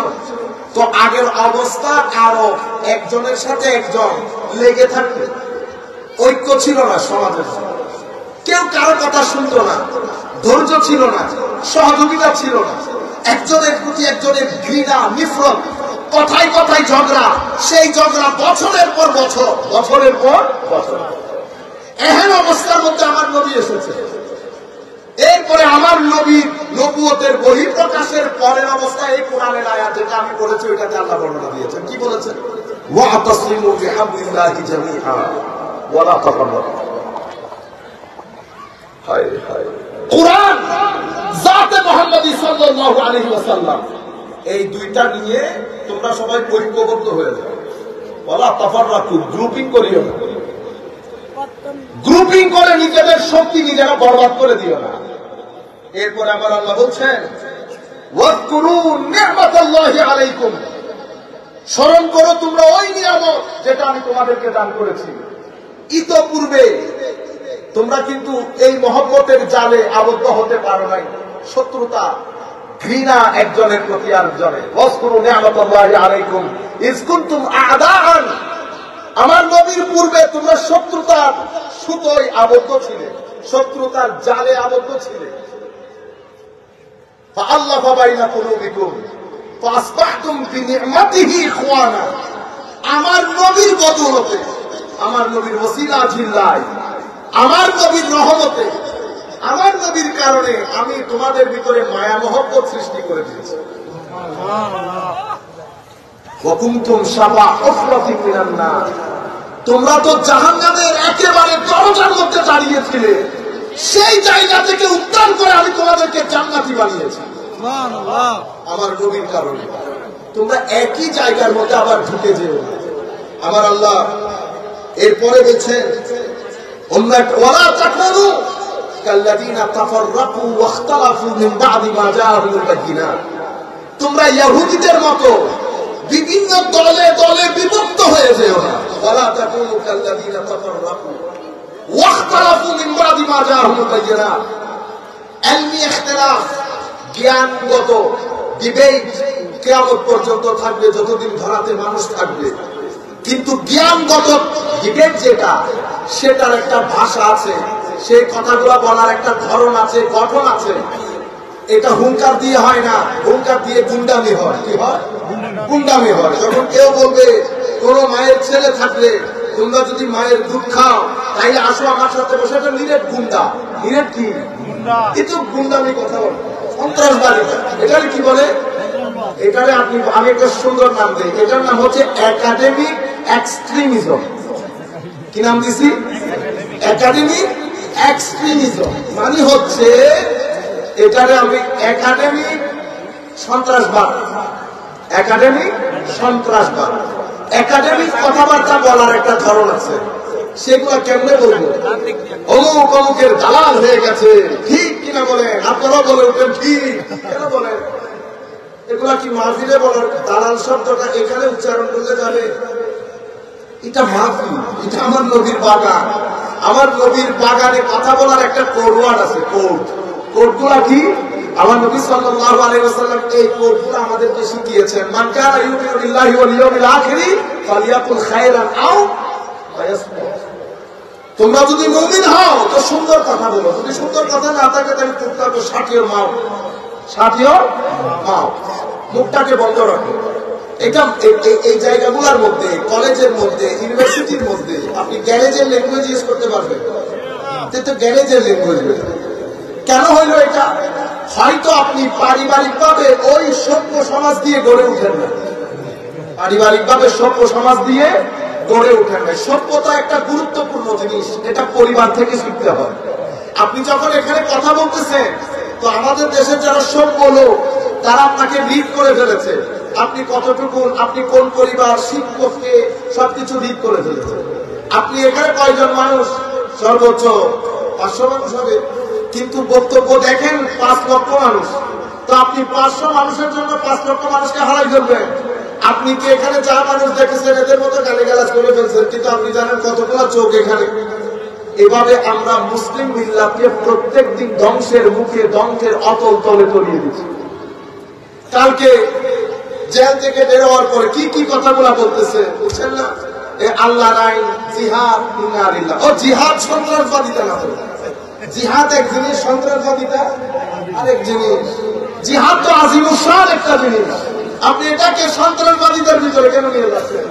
তো আগের অবস্থা কারো একজনের সাথে একজন লেগে থাকবে, ঐক্য ছিল না সমাজের, কেউ কারো কথা শুনত না, ধৈর্য ছিল না, সহযোগিতা ছিল না, একজনের প্রতি একজনের ঘৃণা নিফরত, কথায় কথায় ঝগড়া, সেই ঝগড়া বছরের পর বছর, বছরের পর বছর। এহেন অবস্থার মধ্যে আমার নবী এসেছে। এরপরে আমার নবীর নবুয়তের বহিঃপ্রকাশের পরের অবস্থায় এই কোরআনের আয়াত যেটা আমি পড়েছি ওইটাতে আল্লাহ বর্ণনা দিয়েছেন। কি বলেছেন? ওয়াতাসিমু বিহাবলিল্লাহি জামিআ ওয়া লা তাফাররাকু। হায় হায়, কোরআন জাতে মুহাম্মদী সাল্লাল্লাহু আলাইহি ওয়াসাল্লাম, এই দুইটা নিয়ে তোমরা সবাই ঐক্যবদ্ধ হয়ে যাও। ওয়া লা তাফাররাকু, গ্রুপিং করিও না, গ্রুপিং করে নিজেদের শক্তি নিজেরা বরবাদ করে দিও না। এরপরে আমার আল্লাহ বলছেন ওয়াজকুরু নি'মাতাল্লাহি আলাইকুম, স্মরণ করো তোমরা ওই নিয়ামত যেটা আমি তোমাদেরকে দান করেছি। ইতোপূর্বে তোমরা কিন্তু এই মহব্বতের জালে আবদ্ধ হতে পারো নাই, শত্রুতা ঘৃণা একজনের প্রতি আরেকজনের। ওয়াজকুরু নি'মাতাল্লাহি আলাইকুম ইয কুনতুম আ'দাআন, আমার নবীর পূর্বে তোমরা শত্রুতার সুতোয় আবদ্ধ ছিলে, শত্রুতার জালে আবদ্ধ ছিলে। ফাআল্লাফা বাইনা কুলুবিকুম ফাসবাহতুম বিনি'মাতিহি ইখওয়ানা, আমার নবীর বদৌলতে, আমার নবীর ওসিলা জিল্লায়, আমার নবীর রহমতে, আমার নবীর কারণে আমি তোমাদের ভিতরে মায়া মহব্বত সৃষ্টি করে দিয়েছি। সুবহানাল্লাহ। ওয়া কুনতুম শাবা উফরাতিন মিনান নাস, তোমরা তো জাহান্নামের একেবারে দরজার মধ্যে দাঁড়িয়েছিলে, সেই জায়গা থেকে উদ্ধার করে আমি তোমাদেরকে জান্নাতি বানিয়েছি আমার নবীর কারণে। তোমরা একই জায়গার মধ্যে আবার ঢুকে যেও না। আমার আল্লাহ এরপরে বলছেন ওয়ালা তাকুনু কাল্লাযীনা তাফাররাকু ওয়াখতালাফু মিন বা'দি মা জাআহুমুল বায়িনাত। তোমরা ইহুদীদের মতো বিভিন্ন দলে দলে বিভক্ত হয়ে যেও না। ওয়ালা তাকুনু কাল্লাযীনা তাফাররাকু ওয়াখতালাফু মিন বা'দি মা জাআহুমুল বায়িনাত। ইলমি ইখতিলাফ, জ্ঞানগত ডিবেট কিয়ামত পর্যন্ত থাকবে, যতদিন ধরাতে মানুষ থাকবে। কিন্তু জ্ঞানগত ডিবেট যেটা, সেটার একটা ভাষা আছে, সেই কথাগুলো বলার একটা ধরন আছে, গঠন আছে। এটা হুঙ্কার দিয়ে হয় না, হুঙ্কার দিয়ে গুন্ডামি হয়। কি হয়? গুন্ডামি হয়। যখন কেউ বলবে কোন মায়ের ছেলে থাকলে তোমরা যদি মায়ের দুধ খাও তাইলে আসো আমার সাথে বসে, এটা নিরেট গুন্ডা। নিরেট কি? কিন্তু গুন্ডামি কথা বলে, সন্ত্রাসবাদী। এটারে কি বলে? এটারে আমি একটা সুন্দর নাম দিই, এটার নাম হচ্ছে একাডেমিক এক্সট্রিমিজম। কি নাম দিছি? Academic extremism. মানে হচ্ছে এটারে আমি একাডেমিক সন্ত্রাসবাদ, একাডেমিক সন্ত্রাসবাদ। একাডেমিক কথাবার্তা বলার একটা ধরন আছে, সেগুলো কেমনে বলবো? অমুক অমুকের দালাল হয়ে গেছে, ঠিক কিনা বলেন? আপনারাও বলে উঠেন ঠিক, কেন বলেন? এগুলা কি মাহফিলে বলার? দালাল শব্দটা এখানে উচ্চারণ করতে যাবে? এটা মাহফিল, এটা আমার নবীর বাগান। আমার নবীর বাগানে কথা বলার একটা কোড আছে। কোডগুলা কি? আমার নবী সাল্লাল্লাহু আলাইহি ওয়াসাল্লাম এই কোডগুলো আমাদেরকে শিখিয়েছেন। মান কানা ইউমিনু বিল্লাহি ওয়াল ইয়াউমিল আখির ফালিয়াকুল খায়রান আও লিয়াসমুত। তোমরা যদি মুমিন হও তো সুন্দর কথা বলো, যদি সুন্দর কথা না থাকে তাহলে চুপচাপ সাটিও মাও, সাটিও মাও, মুখটাকে বন্ধ রাখো। এটা এই জায়গাগুলোর মধ্যে, কলেজের মধ্যে, ইউনিভার্সিটির মধ্যে আপনি গ্যারেজের ল্যাঙ্গুয়েজ ইউজ করতে পারবেন। তো গ্যারেজের ল্যাঙ্গুয়েজ কেন হইল এটা? হয়তো আপনি পারিবারিকভাবে ওই সভ্য সমাজ দিয়ে গড়ে উঠেন না, পারিবারিকভাবে সভ্য সমাজ দিয়ে গড়ে উঠেন না। সভ্যতা একটা গুরুত্বপূর্ণ জিনিস, এটা পরিবার থেকে শিখতে হয়। আপনি যখন এখানে কথা বলতেছেন তো আমাদের দেশের যারা সভ্য লোক তারা আপনাকে রিড করে ফেলেছে, আপনি কতটুকু, আপনি কোন পরিবার, শিক্ষককে সবকিছু রিড করে ফেলেছে। আপনি এখানে কয়জন মানুষ? সর্বোচ্চ 500 মানুষ হবে, কিন্তু বক্তব্য দেখেন 5 লক্ষ মানুষ। তো আপনি 500 মানুষের জন্য 5 লক্ষ মানুষকে হারাই ফেলবেন। আপনি কি এখানে যা মানুষ দেখেছেন এদের মতো গালিগালাজ করে ফেলছেন, কিন্তু আপনি জানেন কতগুলো চোখ এখানে। এভাবে আমরা মুসলিম মিল্লাতকে প্রত্যেক দিন ধ্বংসের মুখে, ধ্বংসের অতল তলে তলিয়ে দিচ্ছি। কালকে জেল থেকে বের হওয়ার পরে কি কি কথাগুলা বলতেছে বুঝছেন না? আল্লাহর আইন, জিহাদ, ইন্না লিল্লাহ। ও জিহাদ সন্ত্রাসবাদিতা না, তো জিহাদ এক জিনিস, সন্ত্রাসবাদিতা আরেক জিনিস। জিহাদ তো আজিমুশান একটা জিনিস, আপনি এটাকে সন্ত্রাসবাদীদের ভিতরে কেন নিয়ে যাচ্ছেন?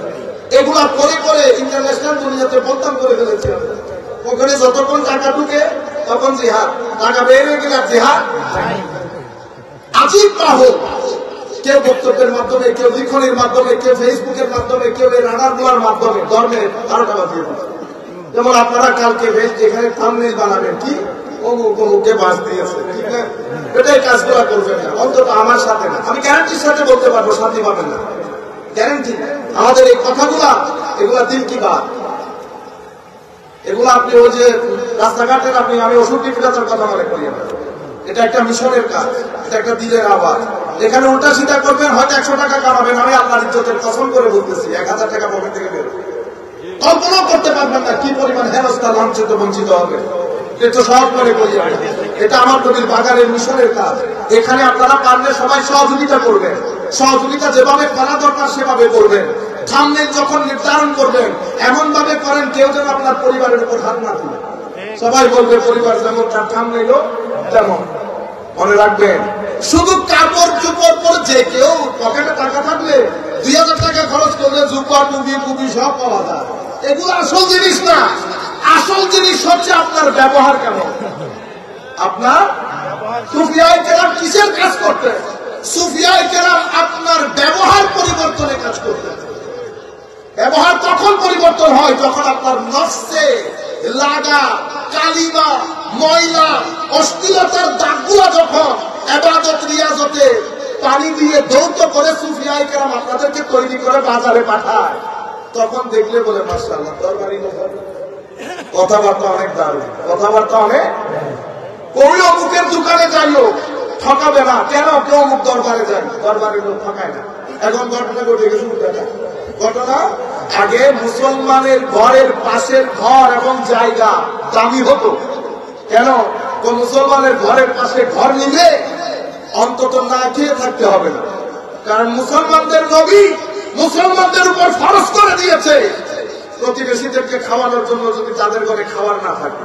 এগুলা করে করে ইন্টারন্যাশনাল দুনিয়াতে বদনাম করে ফেলেছে। ওখানে যতক্ষণ টাকা ঢুকে তখন জিহাদ, টাকা বের হয়ে গেলে জিহাদ। আজিব পাহল, কেউ বক্তব্যের মাধ্যমে, কেউ লিখনের মাধ্যমে, কেউ ফেসবুকের মাধ্যমে, কেউ এই রাডারগুলোর মাধ্যমে ধর্মের 12টা বাজিয়ে দিচ্ছে। যেমন আপনারা কালকে এখানে থাম্বনেইল বানাবেন, কি অমুক অমুককে বাস দিয়েছে, ঠিক না? এটাই কাজগুলা করবেন না, অন্তত আমার সাথে না। আমি গ্যারান্টির সাথে বলতে পারবো শান্তি পাবেন না, গ্যারান্টি। আমাদের এই কথাগুলা, এগুলা দিল কি বাদ, এগুলো আপনি ওই যে রাস্তাঘাটের আমি ওষুধ বিক্রেতার কথা মনে করি না। এটা একটা মিশনের কাজ, এটা একটা দিলের আওয়াজ। এখানে উল্টা সিধা করবেন, হয়তো 100 টাকা কামাবেন। আমি আল্লাহর ইজ্জতের কসম করে বলতেছি 1000 টাকা পকেট থেকে বের হবে। কল্পনাও করতে পারবেন না কি পরিমাণ হেনস্থা, লাঞ্ছিত, বঞ্চিত হবে। এটা সহজ মনে করি, এটা আমার নবীর বাগানের মিশনের কাজ। এখানে আপনারা পারলে সবাই সহযোগিতা করবেন, সহযোগিতা যেভাবে করা দরকার সেভাবে করবেন। থাম্বনেইল যখন নির্ধারণ করবেন এমন ভাবে করেন কেউ যেন আপনার পরিবারের উপর হাত না তুলে। সবাই বলবে পরিবার যেমন তার থাম্বনেইলও তেমন। মনে রাখবেন, শুধু কাপড় চোপড় পরে যে কেউ পকেটে টাকা থাকলে 2000 টাকা খরচ করলে জুব্বা, টুপি, টুপি সব পাওয়া যায়। এগুলো আসল জিনিস না। আসল জিনিস হচ্ছে আপনার ব্যবহার কেমন। আপনার সুফিয়ায়ে কেরাম কিসের কাজ করতেন? সুফিয়ায়ে কেরাম আপনার ব্যবহার পরিবর্তনে কাজ করতেন। ব্যবহার তখন পরিবর্তন হয় যখন আপনার নফসে লাগা কালিমা ময়লা অশ্লীলতার দাগগুলা যখন ইবাদত রিয়াজতে পানি দিয়ে দৌত করে সুফিয়ায়ে কেরাম আপনাদেরকে তৈরি করে বাজারে পাঠায়, তখন দেখলে বলে মাশাআল্লাহ দরবারি লোক, কথাবার্তা অনেক দারুণ, কথাবার্তা অনেক। ওই অমুকের দোকানে যাইও ঠকাবে না, কেন কেউ অমুক দরবারে যায়, দরবারের লোক ঠকায় না। এখন ঘটনা ঘটে গেছে উল্টাটা ঘটনা। আগে মুসলমানের ঘরের পাশের ঘর এবং জায়গা দামি হতো, কেন? মুসলমানের ঘরের পাশে ঘর নিলে অন্তত না খেয়ে থাকতে হবে না, কারণ মুসলমানদের নবী মুসলমানদের উপর ফরজ করে দিয়েছে প্রতিবেশীদেরকে খাওয়ানোর জন্য যদি তাদের ঘরে খাবার না থাকে।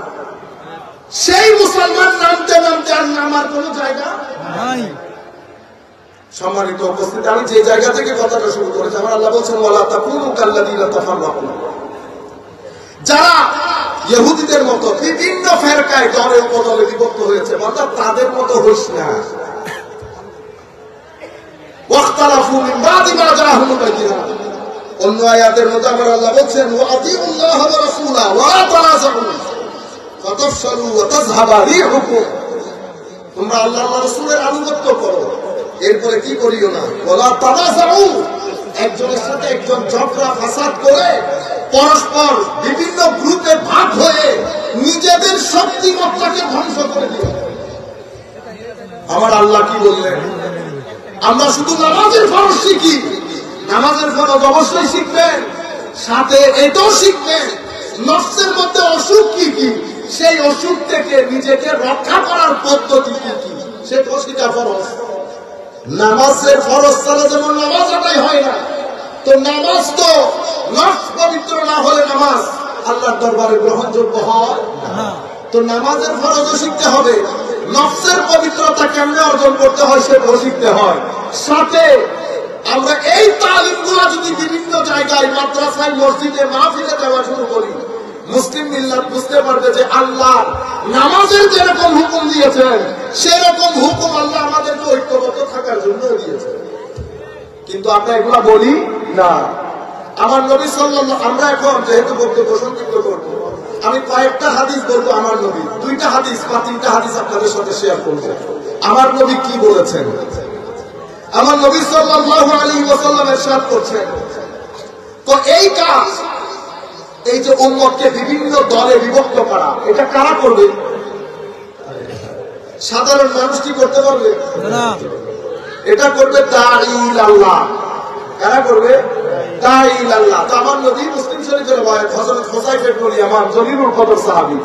সেই মুসলমান নামতে নামতে আর নামার কোন জায়গা নাই। সম্মানিত উপস্থিতি, আমি যে জায়গা থেকে কথাটা শুরু করেছি, আমার আল্লাহ বলছেন ওয়ালা তাকুনু কাল্লাযীনা তাফাররাকু, যারা ইহুদিদের মতো বিভিন্ন ফেরকায় দলে উপদলে বিভক্ত হয়েছে, অর্থাৎ তাদের মতো হইস না। ওয়াখতালাফু মিন বাদি মা জাআহুমুল বায়িনাত, অন্য আয়াতের মধ্যে আমার আল্লাহ বলছেন ওয়াতিউল্লাহ ওয়া রাসূলা ওয়া লা তানাযাউ ফাতাফশালু ওয়া তাযহাবা রিহুকুম, তোমরা আল্লাহ ওয়া রাসূলের আনুগত্য করো, এরপরে কি করিও না ওয়ালা তানাযাউ, একজনের সাথে একজন ঝগড়া ফাসাদ করে পরস্পর বিভিন্ন গ্রুপে ভাগ হয়ে নিজেদের শক্তিমত্তাকে ধ্বংস করে দিও। আমার আল্লাহ কি বললেন? আমরা শুধু নামাজের ফরজ শিখি, নামাজের ফরজ অবশ্যই শিখবেন, সাথে এটাও শিখবেন নফসের মধ্যে অসুখ কি কি, সেই অসুখ থেকে নিজেকে রক্ষা করার পদ্ধতি কি কি, সেটাও শিখা ফরজ। নামাজের ফরজ ছাড়া যেমন নামাজ আদায় হয় না, তো নামাজ তো নফস পবিত্র না হলে নামাজ আল্লাহর দরবারে গ্রহণযোগ্য হয় না। তো নামাজের ফরজও শিখতে হবে, নফসের পবিত্রতা কেমনে অর্জন করতে হয় সেটাও শিখতে হয়। সাথে আমরা এই তালিমগুলো যদি বিভিন্ন জায়গায় মাদ্রাসায় মসজিদে মাহফিলে দেওয়া শুরু করি, মুসলিম মিল্লাত বুঝতে পারবে যে আল্লাহ নামাজের যেরকম হুকুম দিয়েছেন সেরকম হুকুম আল্লাহ আমাদেরকে ঐক্যবদ্ধ থাকার জন্য দিয়েছেন। কিন্তু আমরা এগুলা বলি না। আমার নবী সাল্লাল্লাহু, আমরা এখন যেহেতু বক্তব্য সংক্ষিপ্ত করবো, আমি কয়েকটা হাদিস বলবো আমার নবী, 2টা হাদিস বা 3টা হাদিস আপনাদের সাথে শেয়ার করবো। আমার নবী কি বলেছেন? আমার নবী সাল্লাল্লাহু আলাইহি ওয়াসাল্লাম ইরশাদ করছেন, তো এই কাজ, এই যে উম্মতকে বিভিন্ন দলে বিভক্ত করা, এটা কারা করবে? সাধারণ মানুষ কি করতে পারবে না, এটা করবে দাঈল আল্লাহ। কারা করবে? দাঈল আল্লাহ। তো আমার নবী, মুসলিম শরীফের রওয়ায়াত, হযরত হুযায়ফা ইবনে ইয়ামান জলিলুল কদর সাহাবী,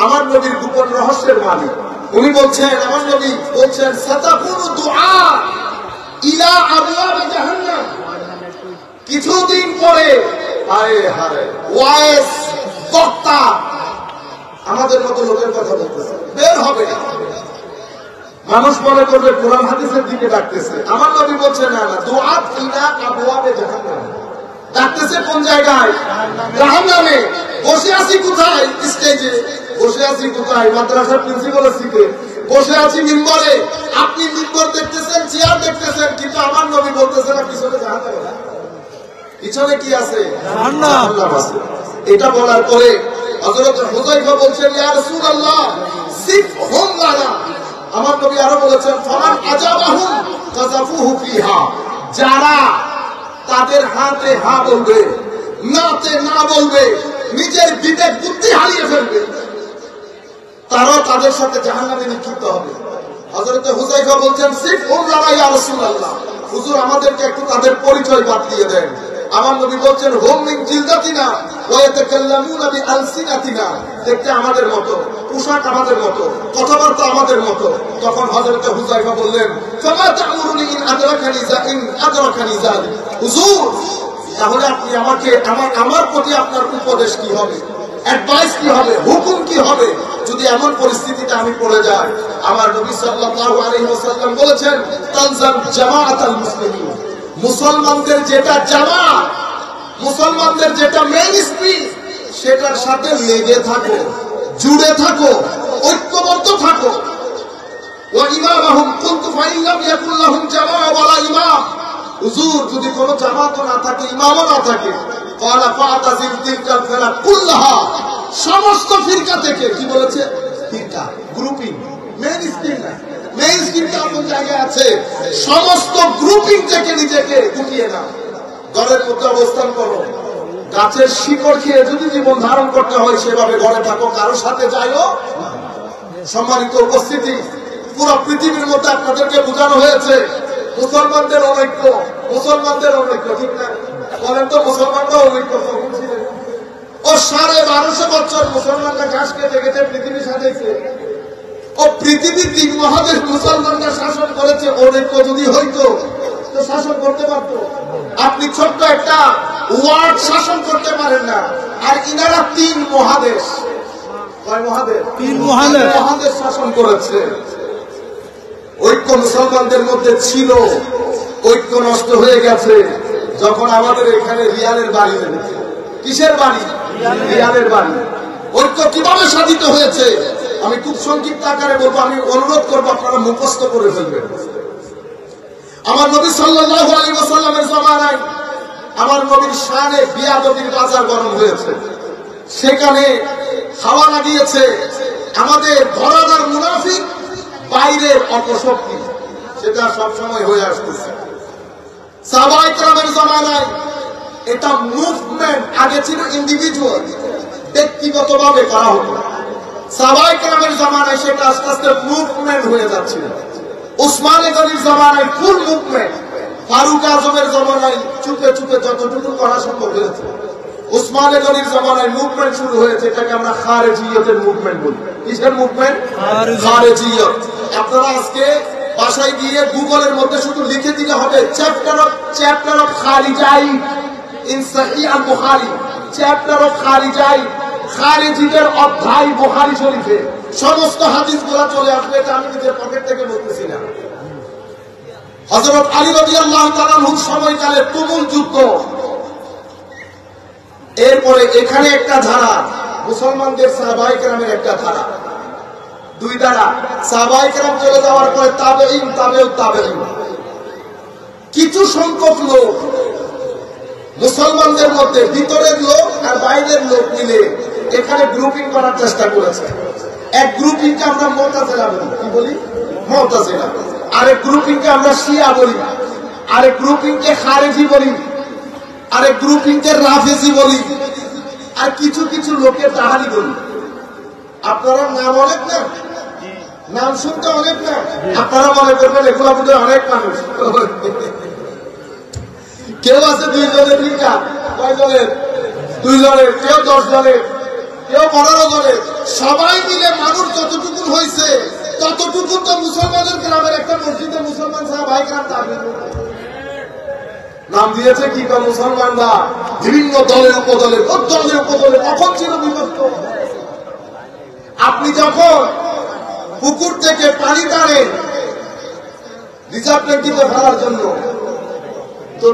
আমার নবীর গোপন রহস্যের মালিক, উনি বলছেন, আমার নবী বলছেন সাতাকুনু দুআ ইলা আবওয়াবি জাহান্নাম, কিছুদিন পরে হায় হায় ওয়াইস বক্তা আমাদের মতো লোকের কথা বলতেছে, বের হবে না, মানুষ মনে করবে কোরআন হাদিসের দিকে ডাকতেছে। আমার নবী বলছে না না, দুআত ইলা আবওয়াবি জাহান্নাম, ডাকতেছে কোন জায়গায়? জাহান্নামে। বসে আছি কোথায়? স্টেজে। বসে আছি কোথায়? মাদ্রাসার প্রিন্সিপালের সিটে। বসে আছি মিম্বরে। আপনি মিম্বর দেখতেছেন, চেয়ার দেখতেছেন, কিন্তু আমার নবী বলতেছে না পিছনে জাহান্নাম, পিছনে কি আছে? জাহান্নাম আছে। এটা বলার পরে হযরত হুযায়ফা বলছেন, ইয়া রাসূলুল্লাহ সিফহুম লানা, আমার নবী আরো বলেছেন, ফামান আজাবাহুম কাযাফুহু ফিহা, যারা তাদের হাতে হা বলবে, নাতে না বলবে, নিজের বিবেক বুদ্ধি হারিয়ে ফেলবে, তারাও তাদের সাথে জাহান্নামে নিক্ষিপ্ত হবে। হযরত হুযায়ফা বলছেন, সিফহুম লানা ইয়া রাসূলুল্লাহ, হুজুর আমাদেরকে একটু তাদের পরিচয় বাদ দিয়ে দেন। আমার নবী বলছেন, হুম মিন জিলদাতিনা ওয়া ইয়াতাকাল্লামুনা বিআলসিনাতিনা, দেখতে আমাদের মতো, পোশাক আমাদের মতো, কথাবার্তা আমাদের মতো। তখন হযরত হুযায়ফা বললেন, ফামা তা'মুরুনি ইন আদরাকানি যালিক, হুজুর তাহলে আপনি আমাকে আমার প্রতি আপনার উপদেশ কি হবে, অ্যাডভাইস কি হবে, হুকুম কি হবে যদি এমন পরিস্থিতিতে আমি পড়ে যাই? আমার নবী সাল্লাল্লাহু আলাইহি ওয়াসাল্লাম বলেছেন, তালজাম জামাআতাল মুসলিমিন, মুসলমানদের যেটা জামাত, মুসলমানদের যেটা মেইনস্ট্রিম, সেটার সাথে লেগে থাকো, জুড়ে থাকো, ঐক্যবদ্ধ থাকো। ওয়া ইমামাহুম কুনতু ফাইল্লাম ইয়াকুল লাহুম জামাআ ওয়ালা ইমাম, হুজুর যদি কোনো জামাতও না থাকে, ইমামও না থাকে, ক্বালা ফাতাজিল তিলকাল ফিরকা কুল্লাহা, সমস্ত ফিরকা থেকে, কি বলেছে? ফিরকা, গ্রুপিং, মেইন স্ট্রিম না, মেইন স্ট্রিমটা কোন জায়গায় আছে? সমস্ত গ্রুপিং থেকে নিজেকে গুটিয়ে নাও, ঘরের মধ্যে অবস্থান করো, গাছের শিকড় খেয়ে যদি জীবন ধারণ করতে হয় সেভাবে ঘরে থাকো, কারোর সাথে যাইও। সম্মানিত উপস্থিতি, পুরো পৃথিবীর মধ্যে আপনাদেরকে বোঝানো হয়েছে মুসলমানদের অনৈক্য, মুসলমানদের অনৈক্য, ঠিক না? বলেন তো, মুসলমানরা অনৈক্য কখন ছিলেন? ও 1250 বছর মুসলমানরা ঘাস খেতে গেছে, পৃথিবী সাজাইছে। ও পৃথিবীর 3 মহাদেশ মুসলমানরা শাসন করেছে। অনৈক্য যদি হইতো তো শাসন করতে পারতো? আপনি ছোট্ট একটা ওয়ার্ড শাসন করতে পারেন না, আর ইনারা 3 মহাদেশ, কয় মহাদেশ? 3 মহাদেশ শাসন করেছে। ঐক্য মুসলমানদের মধ্যে ছিল, ঐক্য নষ্ট হয়ে গেছে যখন আমাদের এখানে রিয়ালের বাড়ি হয়েছে। কিসের বাড়ি? রিয়ালের বাড়ি। ঐক্য কিভাবে সাধিত হয়েছে আমি খুব সংক্ষিপ্ত আকারে বলবো, আমি অনুরোধ করবো আপনারা মুখস্থ করে ফেলবেন। আমার নবী সাল্লাল্লাহু আলাইহি ওয়াসাল্লামের জামানায় আমার নবীর শানে বিয়াদবির বাজার গরম হয়েছে। সেখানে হাওয়া লাগিয়েছে আমাদের ধরাধার মুনাফিক, বাইরের অপশক্তি, সেটা সবসময় হয়ে আসতেছে। সাহাবায়ে কেরামের জামানায় এটা মুভমেন্ট, আগে ছিল ইন্ডিভিজুয়াল, ব্যক্তিগতভাবে করা হতো। সাহাবায়ে কেরামের জামানায় সেটা আস্তে আস্তে মুভমেন্ট হয়ে যাচ্ছিল। উসমানে গনির জামানায় ফুল মুভমেন্ট, ফারুক আজমের জামানায় চুপে চুপে যতটুকু করা সম্ভব হয়েছে। উসমানে গনির জামানায় মুভমেন্ট শুরু হয়েছে, এটাকে আমরা খারেজিয়তের মুভমেন্ট বলি। কিসের মুভমেন্ট? খারেজিয়ত। আপনারা আজকে বাসায় গিয়ে গুগলের মধ্যে শুধু লিখে দিলে হবে chapter of খারিজাই in Sahih Al Bukhari, chapter of খারিজাই, খারেজিদের অধ্যায় বুখারী শরীফে সমস্ত হাদিসগুলো চলে আসবে। এটা আমি নিজের পকেট থেকে বলতেছি না। হযরত আলী রাদিয়াল্লাহু তাআলা আনহুর সময়কালে তুমুল যুদ্ধ, এরপরে এখানে একটা ধারা, মুসলমানদের সাহাবায়ে কেরামের একটা ধারা, 2 ধারা। সাহাবায়ে কেরাম চলে যাওয়ার পরে তাবেঈন, তাবেউত তাবেঈন, কিছু সংখ্যক লোক মুসলমানদের মধ্যে ভিতরের লোক আর বাইরের লোক মিলে এখানে গ্রুপিং করার চেষ্টা করেছে। এক গ্রুপিংকে আমরা মুতাজিলা বলি। কি বলি? মুতাজিলা। আরেক গ্রুপিংকে আমরা শিয়া বলি, আরেক গ্রুপিংকে খারেজি বলি, আরেক গ্রুপিংকে রাফেজি বলি, আর কিছু কিছু লোকের তাহারি বলি। আপনারা নাম অনেক না, নাম শুনতে অনেক না, আপনারা মনে করবেন এগুলো বোধহয় অনেক মানুষ। কেউ আছে 2 জনের লিঙ্কা, কয় জনের? 2 জনের, কেউ 10 জনের, কেউ 15 জনের। সবাই মিলে মানুষ যতটুকু হয়েছে ততটুকু তো মুসলমানের গ্রামের একটা মসজিদে মুসলমান সাহাবায়ে কেরাম তাবেঈন নাম দিয়েছে। কি করে মুসলমানরা বিভিন্ন দলের উপদলের, দলের উপদলে তখন ছিল বিভক্ত। আপনি যখন পুকুর থেকে পানি টানেন রিজার্ভ ট্যাঙ্কিতে ফেলার জন্য, তো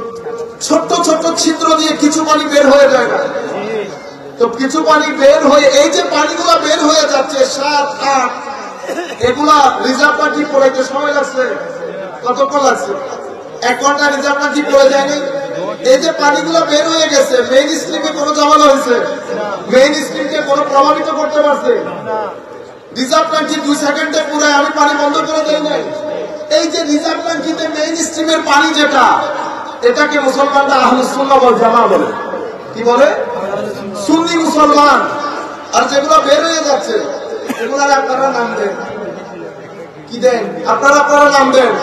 ছোট্ট ছোট্ট ছিদ্র দিয়ে কিছু পানি বের হয়ে যায় না? তো কিছু পানি বের হয়ে, এই যে পানিগুলো বের হয়ে যাচ্ছে 7, 8, এগুলা রিজার্ভ ট্যাঙ্কি পড়াইতে সময় লাগছে কতক্ষণ লাগছে? 1 ঘন্টা রিজার্ভ ট্যাঙ্কি পড়ে যায়নি। এই যে পানিগুলো বের হয়ে গেছে, মেইন স্ট্রিমে কোনো ঝামেলা হয়েছে? মেইন স্ট্রিমকে কোনো প্রভাবিত করতে পারছে? রিজার্ভ ট্যাঙ্কি 2 সেকেন্ডে পুরো আমি পানি বন্ধ করে দেই নাই। এই যে রিজার্ভ ট্যাঙ্কিতে মেইন স্ট্রিমের পানি যেটা, এটাকে মুসলমানরা আহলুস সুন্নাহ ওয়াল জামাআহ বলে। কি বলে? সুন্নি মুসলমান। আর যেগুলো বের হয়ে যাচ্ছে এগুলার আপনারা নাম দেন। কি দেন? আপনারা নাম দেন।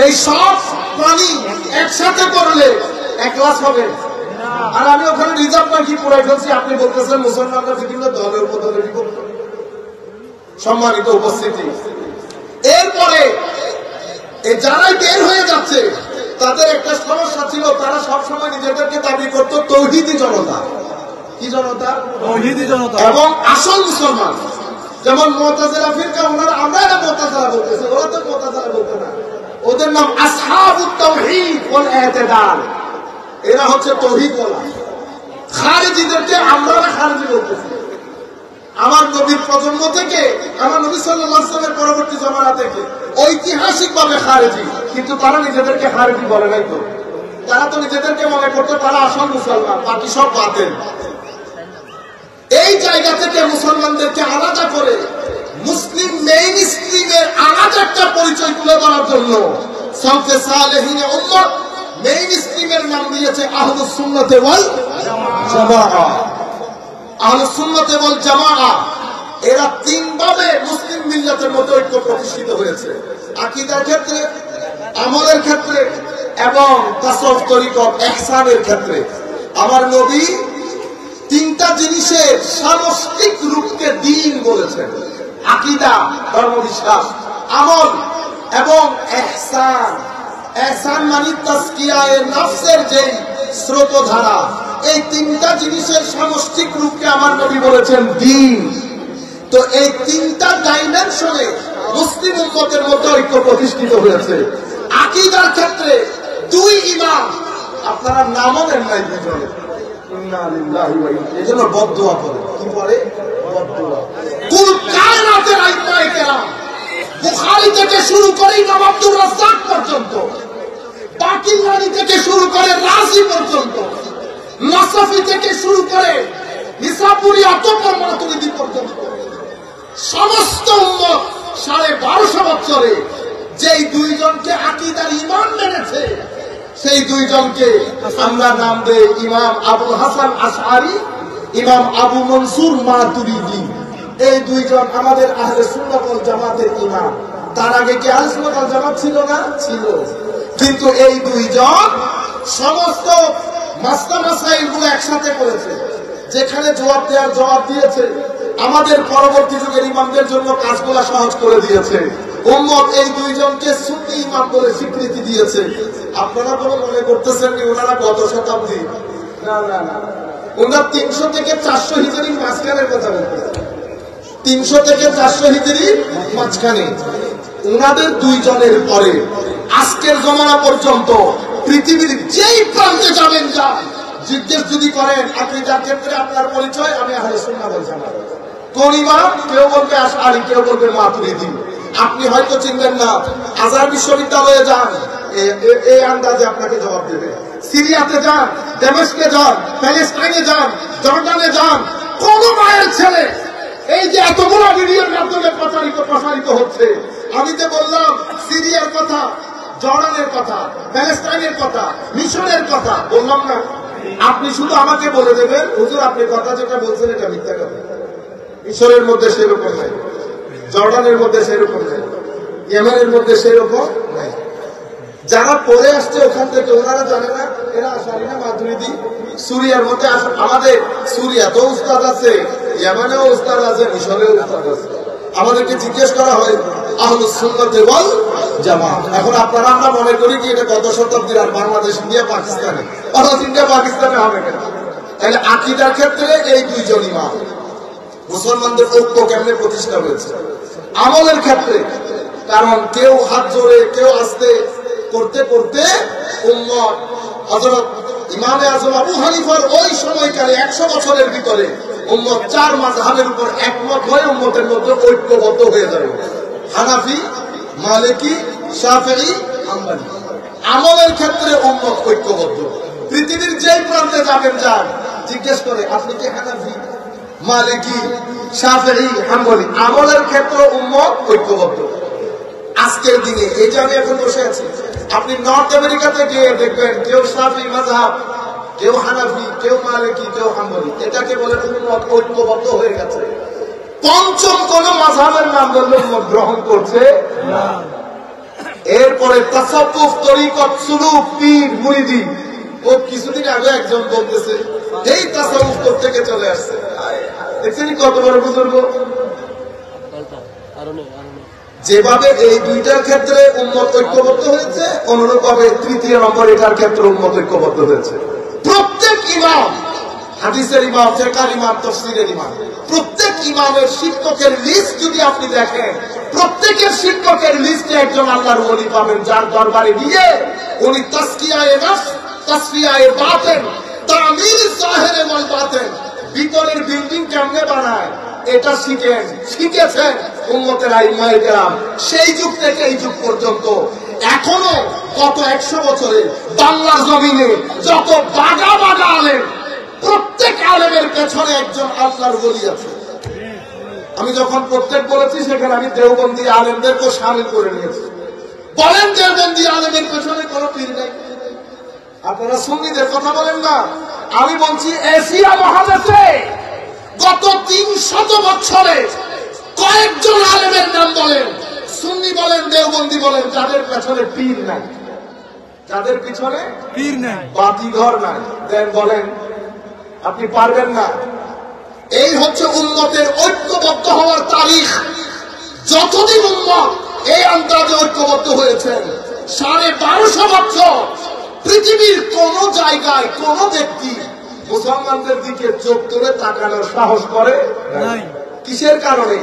এই সব পানি একসাথে করলে 1 গ্লাস হবে। আর আমি ওখানে রিজার্ভ ট্যাঙ্কি পুরাই ফেলছি, আপনি বলতেছেন মুসলমানরা বিভিন্ন দলের উপদলের বিভক্ত। সম্মানিত উপস্থিতি, এরপরে যারাই বের হয়ে যাচ্ছে তাদের একটা সমস্যা ছিল, তারা সবসময় নিজেদেরকে দাবি করত তৌহিদি জনতা। কি জনতা? তৌহিদি জনতা। এবং আসল মুসলমান। যেমন মুতাজিলা ফিরকা, ওনারা আমরা এরা মুতাজিলা বলতেছে, ওরা তো মুতাজিলা বলতে না, ওদের নাম আসহাবুত তাওহীদ ওয়াল ইতিদাল। এরা হচ্ছে তৌহিদ ওয়ালা। খারিজিদেরকে আমরা খারিজি বলতেছি। আমার নবীর প্রজন্ম থেকে, আমার নবী সাল্লাল্লাহু আলাইহি ওয়াসাল্লামের পরবর্তী জামানা থেকে ঐতিহাসিকভাবে খারিজি, কিন্তু তারা নিজেদেরকে খারিজি বলে নাই তো। তারা তো নিজেদেরকে মনে করতো তারা আসল মুসলমান, বাকি সব বাতিল। এই জায়গা থেকে মুসলমানদেরকে আলাদা করে মুসলিম মেইন স্ট্রিমের আলাদা একটা পরিচয় তুলে ধরার জন্য সালফে সালেহিনে উম্মত মেইন স্ট্রিমের নাম দিয়েছে আহলুস সুন্নাত ওয়াল জামাআহ। আহলুস সুন্নাত ওয়াল জামাআহ এরা তিন ভাবে মুসলিম মিল্লাতের মধ্যে ঐক্য প্রতিষ্ঠিত হয়েছে, আকীদার ক্ষেত্রে, আমলের ক্ষেত্রে এবং তাসাউফ তরিকত ইহসানের ক্ষেত্রে। আমার নবী তিনটা জিনিসের সামষ্টিক রূপকে দ্বীন বলেছেন, আকীদা ধর্মবিশ্বাস, আমল এবং ইহসান। ইহসান মানে তাজকিয়ায়ে নফসের যে স্রোতধারা, এই তিনটা জিনিসের সামষ্টিক রূপকে আমার নবী বলেছেন দ্বীন। তো এই তিনটা ডাইমেনশনে মুসলিম উম্মতের মধ্যে ঐক্য প্রতিষ্ঠিত হয়েছে। আকীদার ক্ষেত্রে দুই ইমাম, আপনারা নামও নেন নাই দুজনে, এজন্য বদদুয়া করে, কি করে বদদুয়া। কুল কায়নাতের আইম্মায়ে কেরাম, বুখারী থেকে শুরু করে ইমাম আব্দুর রাজ্জাক পর্যন্ত, বাকিলানি থেকে শুরু করে রাজি পর্যন্ত, নাসাফি থেকে শুরু করে নিসাপুরি অতঃপর মাতুরিদি পর্যন্ত, সমস্ত উম্মত 1250 বছরে যেই দুইজনকে আকীদার ইমাম মেনেছে, সেই দুইজনকে আমরা নাম দেই ইমাম আবুল হাসান আশআরী, ইমাম আবু মনসুর মাতুরিদি। এই দুইজন আমাদের আহলে সুন্নাত ওয়াল জামাতের ইমাম। তার আগে কি আহলে সুন্নাত ওয়াল জামাত ছিল না? ছিল। কিন্তু এই দুইজন সমস্ত মাসলা মাসাইলগুলো একসাথে করেছে, যেখানে জবাব দেওয়ার জবাব দিয়েছে, আমাদের পরবর্তী যুগের ইমামদের জন্য কাজগুলো সহজ করে দিয়েছে। উম্মত এই দুইজনকে সুন্নি ইমাম বলে স্বীকৃতি দিয়েছে। আপনারা বলে মনে করতেছেন যে ওনারা গত শতাব্দী? না না না, ওনারা 300 থেকে 400 হিজরির মাঝখানের কথা বলতেছে। 300 থেকে 400 হিজরির মাঝখানে ওনাদের দুইজনের পরে আজকের জমানা পর্যন্ত পৃথিবীর যেই প্রান্তে যাবেন, যা জিজ্ঞেস যদি করেন আকীদার ক্ষেত্রে আপনার পরিচয়, আমি আহলে সুন্নাত ওয়াল জামাত। কোন ইমাম? কেউ বলবে আশআরী, কেউ বলবে মাতুরিদি। আপনি হয়তো চিনবেন না, আজহার বিশ্ববিদ্যালয়ে যান, এই আন্দাজে আপনাকে জবাব দেবে। সিরিয়াতে যান, দামেস্কে যান, প্যালেস্টাইনে যান, জর্ডানে যান, কোন মায়ের ছেলে এই যে এতগুলো ভিডিওর মাধ্যমে প্রসারিত হচ্ছে, আমি তো বললাম সিরিয়ার কথা, জর্ডানের কথা, প্যালেস্টাইনের কথা, মিশরের কথা বললাম না? আপনি শুধু আমাকে বলে দেবেন হুজুর আপনি কথা যেটা বলছেন এটা মিথ্যা কথা। মিশরের মধ্যে সেরকম নাই, জর্ডানের মধ্যে সেরকম নাই, ইয়েমেনের মধ্যে সেরকম নাই। যারা পড়ে আসছে ওখান থেকে ওনারা জানে না এরা আশআরী না মাতুরিদি। সুরিয়ার মধ্যে আমাদের সুরিয়াতেও উস্তাদ আছে, ইয়েমেনেও উস্তাদ আছে, মিশরেও উস্তাদ আছে। আমাদেরকে জিজ্ঞেস করা হয় আহলুস সুন্নাত ওয়াল জামাত। এখন আপনারা আমরা মনে করি কি এটা গত শতাব্দীর, আর বাংলাদেশ, ইন্ডিয়া, পাকিস্তানে, অথচ ইন্ডিয়া পাকিস্তানে হবে কেন? তাহলে আকীদার ক্ষেত্রে এই দুইজন ইমাম। মুসলমানদের ঐক্য কেমনে প্রতিষ্ঠা হয়েছে? আমলের ক্ষেত্রে, কারণ কেউ হাত জোড়ে, কেউ আস্তে করতে করতে উম্মত হযরত ইমামে আযম আবু হানিফার ওই সময়কালে 100 বছরের ভিতরে উম্মত 4 মাযহাবের উপর একমত হয়ে উম্মতের মধ্যে ঐক্যবদ্ধ হয়ে যাবে। হানাফি, মালিকি, শাফিঈ, হাম্বলি। আমলের ক্ষেত্রে উম্মত ঐক্যবদ্ধ। পৃথিবীর যেই প্রান্তে যাবেন, যান, জিজ্ঞেস করে আপনি কি হানাফি, মালিকি, শাফিঈ, হাম্বলি। আমলের ক্ষেত্রে উম্মত ঐক্যবদ্ধ। আজকের দিনে এই যে আমি এখন বসে আছি, আপনি নর্থ আমেরিকাতে গিয়ে দেখবেন কেউ শাফিঈ মাযহাব, কেউ হানাফি, কেউ মালিকি, কেউ হাম্বলি। এটাকে বলে উম্মত ঐক্যবদ্ধ হয়ে গেছে। পঞ্চম কোন মাযহাবের নাম বললে উম্মত গ্রহণ করছে না। এরপরে তাসাউফ, তরিকত, সুলুক, পীর, মুরিদি। ও কিছুদিন আগে একজন বলতেছে এই তাসাউফ থেকে চলে আসছে। দেখছেন কত বড় বুজুর্গ। যেভাবে এই দুইটার ক্ষেত্রে উম্মত ঐক্যবদ্ধ হয়েছে, অনুরূপভাবে তৃতীয় নম্বর এটার ক্ষেত্রে উম্মত ঐক্যবদ্ধ হয়েছে। প্রত্যেক ইমাম, হাদিসের ইমাম, ফিকহের ইমাম, তাফসীরের ইমাম, প্রত্যেক ইমামের শিক্ষকের লিস্ট যদি আপনি দেখেন, প্রত্যেকের শিক্ষকের লিস্টে একজন আল্লাহর ওলি পাবেন, যার দরবারে গিয়ে উনি তাসকিয়ায়ে নফস, তাসফিয়ায়ে বাতিন, তামিল জাহিরে ওয়াল বাতিন, ভিতরের বিল্ডিং কেমনে বানায় এটা শিখেছেন উম্মতের আইম্মায়ে কেরাম। সেই যুগ থেকে এই যুগ পর্যন্ত এখনো গত 100 বছরে বাংলার জমিনে যত বাগা বাগা আলেম, প্রত্যেক আলেমের পেছনে একজন আল্লাহর ওলি আছে। আমি যখন প্রত্যেক বলেছি সেখানে আমি দেওবন্দি আলেমদেরকে শামিল করে নিয়েছি। বলেন দেওবন্দি আলেমের পেছনে কোন পীর নেই? আপনারা সুন্নিদের কথা বলেন না, আমি বলছি এশিয়া মহাদেশে গত 300 বছরে কয়েকজন আলেমের নাম বলেন, সুন্নি বলেন দেওবন্দি বলেন, যাদের পেছনে পীর নাই, যাদের পিছনে পীর নাই, বাতিঘর নাই। দেন বলেন, আপনি পারবেন না। এই হচ্ছে উম্মতের ঐক্যবদ্ধ হওয়ার তারিখ। যতদিন উম্মত এই আন্দাজে ঐক্যবদ্ধ হয়েছেন, 1250 বছর পৃথিবীর কোন জায়গায় কোন ব্যক্তি মুসলমানদের দিকে চোখ তুলে তাকানোর সাহস করে নাই। কিসের কারণে?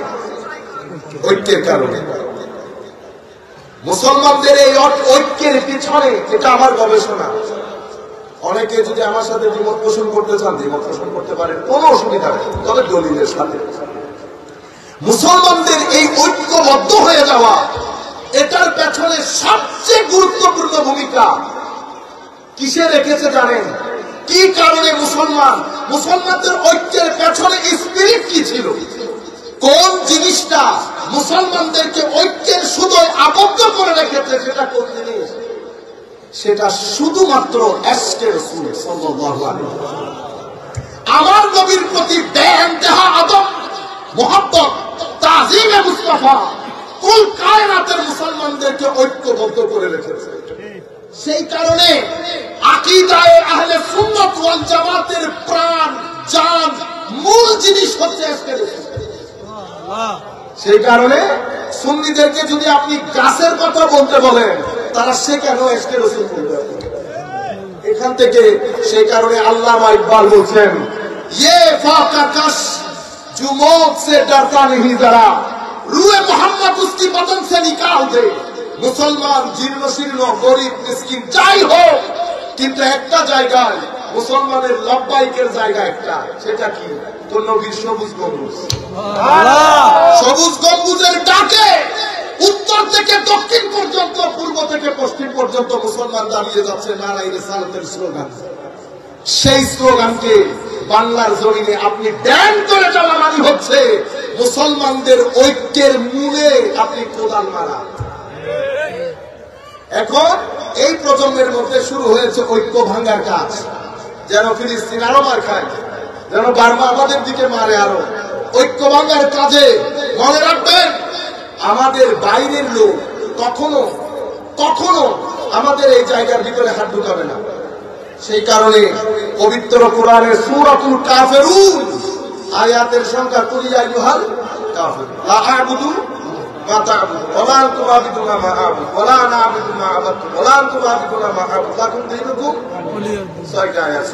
ঐক্যের কারণে। মুসলমানদের এই ঐক্যের পিছনে, এটা আমার গবেষণা, অনেকে যদি আমার সাথে দ্বিমত পোষণ করতে চান দ্বিমত পোষণ করতে পারেন, কোন অসুবিধা নেই, তবে দলিলের সাথে। মুসলমানদের এই ঐক্যবদ্ধ হয়ে যাওয়া, এটার পেছনে সবচেয়ে গুরুত্বপূর্ণ ভূমিকা কিসে রেখেছে জানেন? কি কারণে মুসলমানদের ঐক্যের পেছনে স্পিরিট কি ছিল? কোন জিনিসটা মুসলমানদেরকে ঐক্যের সুতোয় আবদ্ধ করে রেখেছে? সেটা কোন জিনিস? সেটা শুধুমাত্র এশকে রাসূল সাল্লাল্লাহু আলাইহি ওয়াসাল্লাম, আমার নবীর প্রতি বেইনতেহা আদব, মুহাব্বত, তাযীমে মুস্তাফা কুল কায়নাতের মুসলমানদেরকে ঐক্যবদ্ধ করে রেখেছে। সেই কারণে আকীদায়ে আহলে সুন্নাত ওয়াল জামাতের প্রাণ, জান, মূল জিনিস হচ্ছে এশকে রাসূল। সেই কারণে সুন্নিদেরকে যদি আপনি গাছের কথা বলতে বলেন, তারা সে কেন এশকে রাসূল বলবে? এখান থেকে সেই কারণে আল্লামা ইকবাল বলছেন, ये फाकाश जो मौत से डरता नहीं जरा रूए मोहम्मद उसकी बदन से निकाल दे। মুসলমান জীর্ণ শীর্ণ গরিব মিসকিন যাই হোক, কিন্তু একটা জায়গায় মুসলমানের লব্বাইকের জায়গা একটা, সেটা কি? তো নবীর সবুজ গম্বুজ। সবুজ গম্বুজের ডাকে উত্তর থেকে দক্ষিণ পর্যন্ত, পূর্ব থেকে পশ্চিম পর্যন্ত মুসলমান দাঁড়িয়ে যাচ্ছে নারায়ে রিসালাতের স্লোগান। সেই স্লোগানকে বাংলার জমিনে আপনি ব্যান করে যাওয়া মানে হচ্ছে মুসলমানদের ঐক্যের মূলে আপনি কোদাল মারা। এখন এই প্রজন্মের মধ্যে শুরু হয়েছে ঐক্য ভাঙার কাজ। যেন ফিলিস্তিন আরো মার খায়, যেন বার্মা আমাদের দিকে মারে আরো। ঐক্য ভাঙার কাজে মনে রাখবেন, আমাদের বাইরের লোক কখনো কখনো আমাদের এই জায়গার ভিতরে হাত ঢুকাবে না। সেই কারণে পবিত্র কোরআনের সূরাতুল কাফিরুন আয়াতের সংখ্যা কুল ইয়া আইয়ুহাল কাফিরুন লা আ'বুদু মা তা'বুদুন ওয়া লা আনতুম আ'বুদুনা মা আ'বুদু ওয়া লা আনা আ'বুদু মা আ'বাদতুম ওয়া লা আনতুম আ'বুদুনা মা আ'বুদু লাকুম দীনুকুম ছয়টা আয়াত।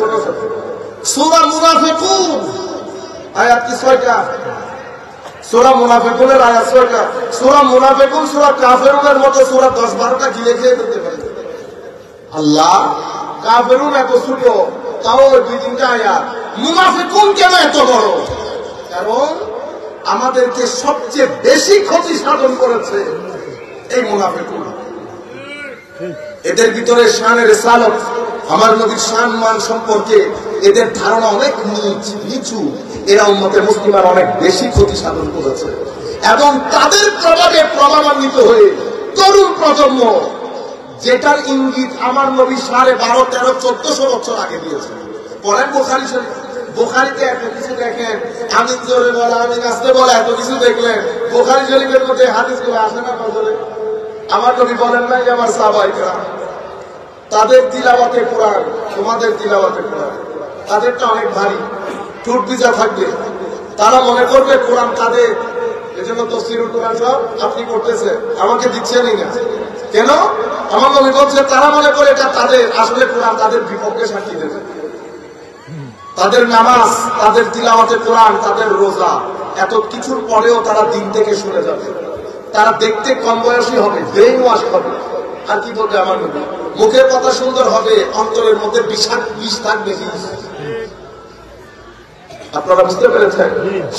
সূরা মুনাফিকুন আয়াত কি ছয়টা? সূরা মুনাফিকুনের আয়াত ছয়টা। সূরা মুনাফিকুন সূরা কাফিরুনের মতো সূরা 10-12টা গিলে গিয়ে দিতে পারে আল্লাহ। কাফিরুন এত ছোট, তাও 2-3টা আয়াত। মুনাফিকুন কেন এত বড়? কারণ আমাদেরকে সবচেয়ে বেশি ক্ষতি সাধন করেছে এই মুনাফিকুন। এদের ভিতরে শানের রিসালাত, আমার নবীর সম্মান সম্পর্কে এদের ধারণা অনেক নিচু। এরা উম্মতে মুসলিমার অনেক বেশি ক্ষতি সাধন করেছে এবং তাদের প্রভাবে প্রভাবান্বিত হয়ে তরুণ প্রজন্ম, যেটার ইঙ্গিত আমার নবী 12,500, 13,000, 1400 বছর আগে দিয়েছে। পড়েন বুখারী শরীফ, বুখারীতে এত কিছু দেখেন, আমিন জোরে বলা, আমিন আস্তে বলা, এত কিছু দেখলেন। বুখারী শরীফের মধ্যে হাদিসগুলো আসে না ফজরে? আমার নবী বলেন নাই আমার সাহাবাইরা, তাদের তিলাওয়াতে কোরআন, তোমাদের তিলাওয়াতে কোরআন। তাদেরটা অনেক ভারী, ঠোঁট ভিজা থাকবে, তারা মনে করবে কোরআন তাদের। এজন্য তাফসীরুল কোরআন সব আপনি করতেছেন, আমাকে দিচ্ছেনই না কেন? আমার নবী বলছে তারা মনে করে এটা তাদের, আসলে কোরআন তাদের বিপক্ষে সাক্ষী দেবে। তাদের নামাজ, তাদের তিলাওয়াতে কোরআন, তাদের রোজা, এত কিছুর পরেও তারা দিন থেকে সরে যাবে। তারা দেখতে কম বয়সী হবে, ব্রেইন ওয়াশ হবে। আর কি বলবে আমার নবী? মুখের কথা সুন্দর হবে, অন্তরের মধ্যে বিষ থাকবে। আপনারা বুঝতে পেরেছেন?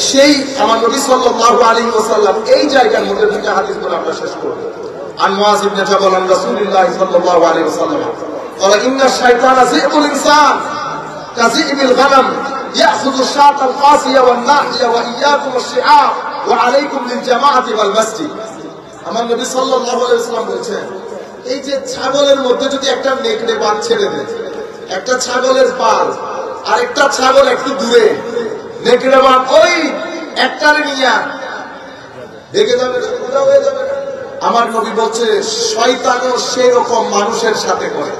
সেই আমার নবী সাল্লাল্লাহু আলাইহি ওয়াসাল্লাম এই জায়গার মধ্যে দুটো হাদিস বলে আমরা শেষ করব। عن معاذ بن جبل عن رسول الله صلى الله عليه وسلم قال إن الشيطان ذئب الإنسان كذئب الغنم يأخذ الشاة القاسية والناحية وإياكم الشعار وعليكم بالجماعة والمسجد আমার নবী সাল্লাল্লাহু আলাইহি ওয়াসাল্লাম বলেছেন এই যে ছাগলের মধ্যে যদি একটা নেকড়ে বাদ ছেড়ে দেয়, একটা ছাগলের পাল আর একটা ছাগল একটু দূরে, নেকড়ে বাদ ওই একটারে নিয়ে দেখে যাবে, কোথাও হয়ে যাবে। আমার নবী বলছে শয়তানও সেই রকম মানুষের সাথে করে।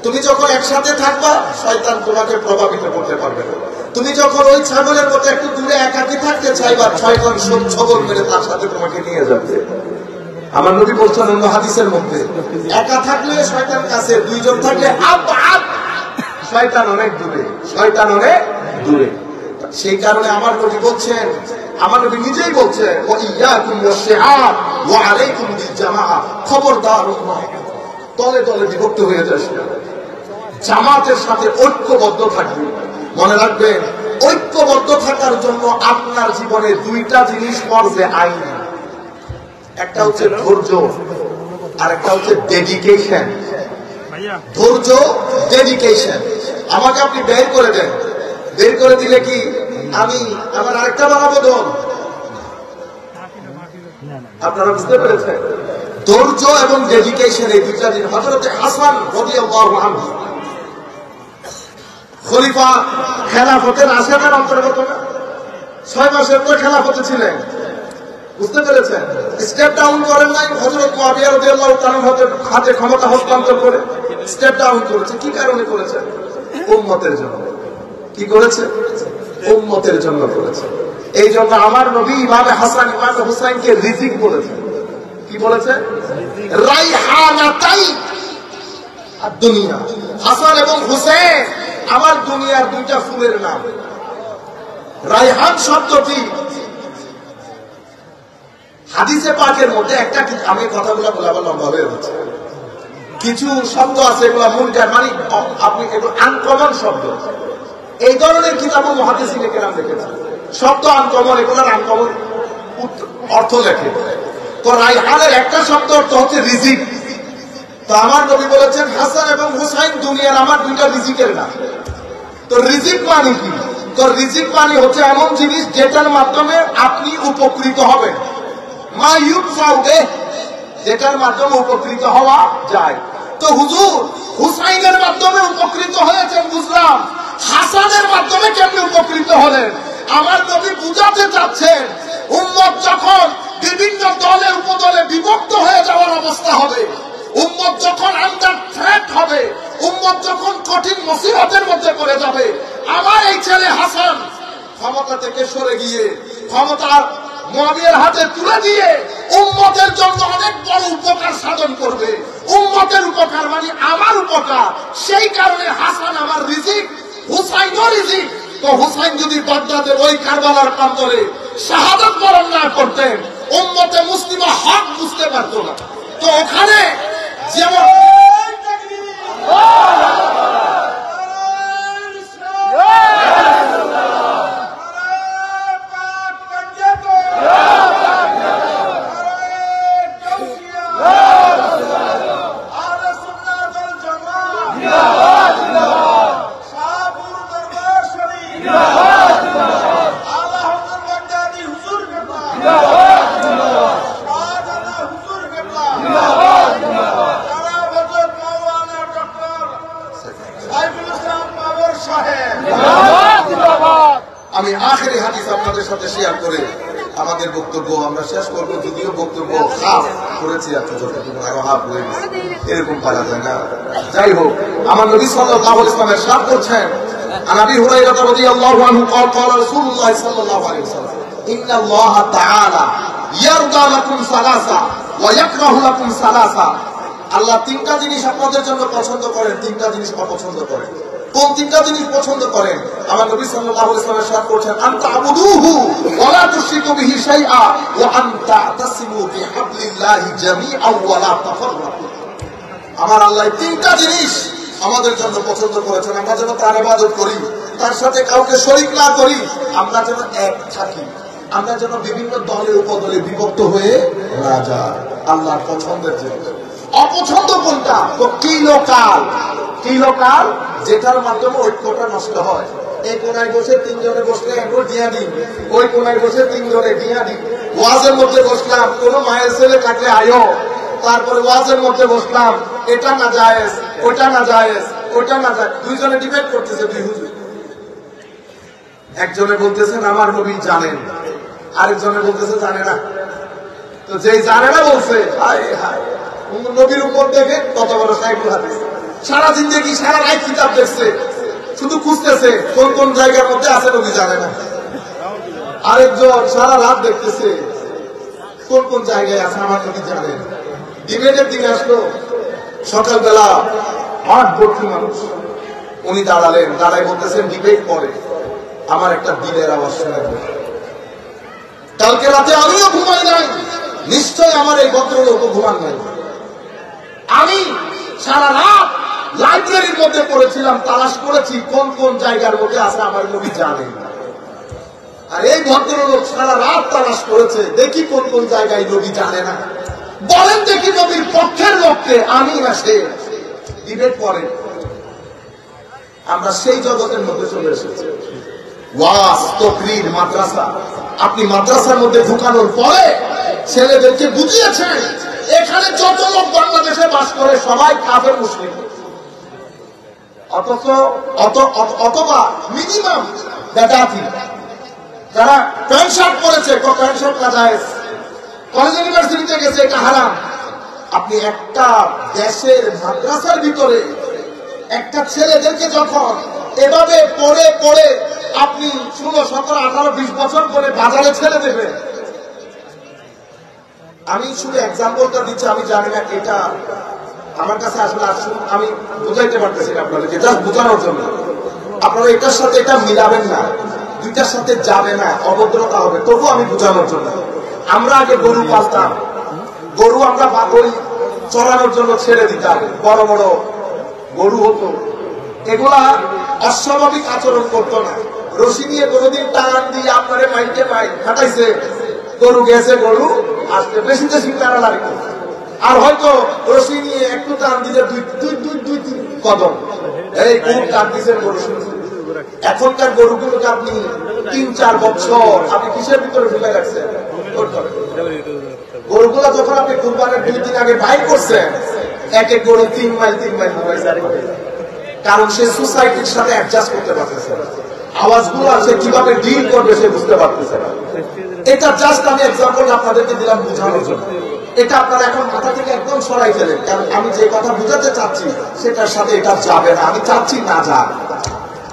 তুমি যখন একসাথে থাকবা শয়তান তোমাকে প্রভাবিত করতে পারবে না। তুমি যখন ওই ছাগলের মতো একটু দূরে একাকী থাকতে চাইবা, শয়তান ছগল মেরে তার সাথে তোমাকে নিয়ে যাবে। আমার নবী বলছেন অন্য হাদিসের মধ্যে, একা থাকলে শয়তান কাছে, দুইজন থাকলে শয়তান অনেক দূরে, শয়তান অনেক দূরে। সেই কারণে আমার নবী বলছেন, আমার নবী নিজেই বলছেন ওয়াইয়াকুম ওয়াশিআর ওয়া আলাইকুম বিল জামাআহ, খবরদার দলে দলে বিভক্ত হয়ে যাস না, জামাতের সাথে ঐক্যবদ্ধ থাকবে। মনে রাখবেন ঐক্যবদ্ধ থাকার জন্য আপনার জীবনে দুইটা জিনিস ফরজে আইন, একটা হচ্ছে ধৈর্য আর একটা হচ্ছে ডেডিকেশন। ধৈর্য, ডেডিকেশন। আমাকে আপনি বের করে দেন, বের করে দিলে কি আমি আমার আরেকটা বানাবো দল? আপনারা বুঝতে পেরেছেন? ধৈর্য এবং ডেডিকেশন এই দুইটা জিনিস। হযরত হাসান রাদিয়াল্লাহু আনহু খলিফা, খেলাফতের আশাদের অন্তর্গত না, 6 মাসের পর খেলাফতে ছিলেন। বুঝতে পেরেছেন? স্টেপ ডাউন করেন নাই। হযরত মুআবিয়া রাদিয়াল্লাহু তাআলা হাতে ক্ষমতা হস্তান্তর করে স্টেপ ডাউন করেছে। কি কারণে করেছে? উম্মতের জন্য। কি করেছে? উম্মতের জন্য করেছে। এই জন্য আমার নবী ইমাম হাসান, ইমাম হুসাইনকে রিজিক বলেছে। কি বলেছে? রাইহানাতাই আদ-দুনিয়া। হাসান এবং হুসাইন আমার দুনিয়ার দুইটা ফুলের নাম। রাইহান শব্দটি হাদিসে পাকের মধ্যে একটা, আমি কথাগুলো বলাবার লম্বা হয়ে যাচ্ছে, কিছু শব্দ আছে এগুলো মুনকার, মানে আপনি এগুলো আনকমন শব্দ। এই ধরনের কিতাব মুহাদ্দিসিনে কেরাম লিখেছেন, শব্দ আনকমন, এগুলোর আনকমন অর্থ লেখে। তো রাইহানের একটা শব্দ অর্থ হচ্ছে রিজিক। তো আমার নবী বলেছেন হাসান এবং হুসাইন দুনিয়ার আমার দুইটা রিজিকের নাম। তো রিজিক মানে কি? তো রিজিক মানে হচ্ছে এমন জিনিস যেটার মাধ্যমে আপনি উপকৃত হবেন, মা ইউফাউ বে, যেটার মাধ্যমে উপকৃত হওয়া যায়। তো হুজুর হুসাইনের মাধ্যমে উপকৃত হয়েছেন বুঝলাম, হাসানের মাধ্যমে কেমনে উপকৃত হলেন? আমার নবী বুঝাতে চাচ্ছেন উম্মত যখন বিভিন্ন দলে উপদলে বিভক্ত হয়ে যাওয়ার অবস্থা হবে, উম্মত যখন আন্ডার থ্রেট হবে, উম্মত যখন কঠিন মুসিবতের মধ্যে পড়ে যাবে, আমার এই ছেলে হাসান ক্ষমতা থেকে সরে গিয়ে ক্ষমতা মুআবিয়ার হাতে তুলে দিয়ে উম্মতের জন্য অনেক বড় উপকার সাধন করবে। উম্মতের উপকার মানে আমার উপকার। সেই কারণে হাসান আমার রিজিক, হুসাইনও রিজিক। তো হুসাইন যদি বাগদাদের ওই কারবালার প্রান্তরে শাহাদাত বরণ না করতেন, উম্মতে মুসলিমা হক বুঝতে পারতো না। তো ওখানে যেমন আমি আখেরি হাদিস আপনাদের সাথে শেয়ার করে আমাদের বক্তব্য আমরা শেষ করব। যদিও বক্তব্য হাফ করেছি, হাফ হয়ে গেছে, এরকম পারা যায় না। যাই হোক, আমার নবী সাল্লাল্লাহু আলাইহি ওয়াসাল্লাম ইরশাদ করছেন, আন আবি হুরায়রা রাদিয়াল্লাহু আনহু قال قال رسول الله صلى الله عليه وسلم ان الله تعالى يرضى لكم ثلاثه ويكره لكم ثلاثه। আল্লাহ তিনটা জিনিস আপনাদের জন্য পছন্দ করেন, তিনটা জিনিস অপছন্দ করেন। কোন তিনটা জিনিস পছন্দ করেন? আমার নবী সাল্লাল্লাহু আলাইহি ওয়াসাল্লাম ইরশাদ করেছেন, আনতা আবুদুহু ওয়া লা তুশরিকু বিহি শাইআ ওয়া আনতা তাসিমু বিহাবলিল্লাহি জামিআন ওয়া লা তাফাররাকু। আমার আল্লাহ তিনটা জিনিস আমাদের জন্য পছন্দ করেছেন, আমরা যেন তার ইবাদত করি, তার সাথে কাউকে শরীক না করি, আমরা যেন এক থাকি। আমরা যেন বিভিন্ন দলে উপদলে বিভক্ত হয়ে না যায় আল্লাহর পছন্দের জন্য। অপছন্দ কোনটা? তো কিলোকাল যেটার মাধ্যমে ঐক্যটা নষ্ট হয়। এই কোনায় বসে তিনজনে বসলে একবার দিয়া দিন, ওই কোনায় বসে তিনজনে দিয়া দিন। ওয়াজের মধ্যে বসলাম, কোন মায়ের ছেলে থাকলে আয়ো, তারপরে ওয়াজের মধ্যে বসলাম, এটা না জায়েজ, ওটা না জায়েজ, ওটা না জায়েজ, দুইজনে ডিবেট করতেছে। দুই হুজুর, একজনে বলতেছেন আমার নবী জানেন, আরেকজনে বলতেছে জানে না। তো যেই জানে না বলছে হায় হায় নবীর উপর দেখে কত বড় সাইকুল হাদিস, সারা জিন্দেগি সারা রাত কিতাব দেখছে, শুধু খুঁজতেছে কোন কোন জায়গার মধ্যে আছে নবী জানে না। আরেকজন সারা রাত দেখতেছে কোন কোন জায়গায় আছে আমার নবী জানে। ডিবেটের দিন আসলো, সকালবেলা মাঠ ভর্তি মানুষ, উনি দাঁড়ালেন, দাঁড়ায় বলতেছেন ডিবেট পরে আমার একটা দিলের আওয়াজ শোনা গেল। কালকে রাতে আমিও ঘুমাই নাই, নিশ্চয় আমার এই ভদ্রলোক ঘুমান নাই। আমি সারা রাত লাইব্রেরির মধ্যে পড়েছিলাম, তালাশ করেছি কোন কোন জায়গার মধ্যে আছে আমার নবী জানেন। আর এই ভদ্রলোক সারা রাত তালাশ করেছে, দেখি কোন কোন জায়গায় নবী জানে না। বলেন দেখি নবীর পক্ষের লোককে, আমি না সে? ডিবেট পরে আমরা সেই জগতের মধ্যে চলে এসেছি। ওয়াজ, তাকরীর, মাদ্রাসা। আপনি মাদ্রাসার মধ্যে ঢুকানোর পরে ছেলেদেরকে বুঝিয়েছেন এখানে যত লোক বাংলাদেশে বাস করে সবাই কাফের মুসলিম, অথবা মিনিমাম বেদাতি। যারা প্যান্ট শার্ট পরেছে, প্যান্ট শার্ট না জায়েজ, কলেজ ইউনিভার্সিটিতে গেছে এটা হারাম। আপনি একটা দেশের মাদ্রাসার ভিতরে একটা ছেলেদেরকে যখন এভাবে পড়ে পড়ে আপনি 16, 17, 18, 20 বছর করে বাজারে ছেড়ে দেবেন, আমি শুধু এক্সাম্পলটা দিচ্ছি, আমি জানি না এটা আমার কাছে আসলে আমি বুঝাইতে পারতেছি না আপনাদের, যেটা বোঝানোর জন্য। আপনারা এটার সাথে এটা মিলাবেন না, দুইটার সাথে যাবে না, অভদ্রতা হবে। তবু আমি বোঝানোর জন্য, আমরা আগে গরু পালতাম, গরু আমরা ওই চড়ানোর জন্য ছেড়ে দিতাম, বড় বড় গরু হতো, এগুলা অস্বাভাবিক আচরণ করতো না। রশি নিয়ে কোনোদিন টান দিয়ে আপনারে মাইকে পাই খাটাইছে, গরু গেছে, গরু আসতে বেশি বেশি টানা লাগতো। আর হয়তো রশি নিয়ে একটু টান দিলে দুই তিন কদম এই গরু টান দিচ্ছেন, গরু শুনছে। এখনকার গরুগুলোকে আপনি 3-4 বছর আপনি কিসের ভিতরে ঢুকে রাখছেন? গরুগুলা যখন আপনি কুরবানের 2 দিন আগে বাইর করছেন, এক এক গরু 3 মাইল কারণ সে সোসাইটির সাথে অ্যাডজাস্ট করতে পারতেছে না, আওয়াজগুলো সে কিভাবে ডিল করবে সে বুঝতে পারতেছে না। এটা জাস্ট আমি এক্সাম্পল আপনাদেরকে দিলাম বোঝানোর জন্য। এটা আপনারা এখন মাথা থেকে একদম সরাই ফেলেন, কারণ আমি যে কথা বুঝাতে চাচ্ছি সেটার সাথে এটা যাবে না। আমি চাচ্ছি না যাক।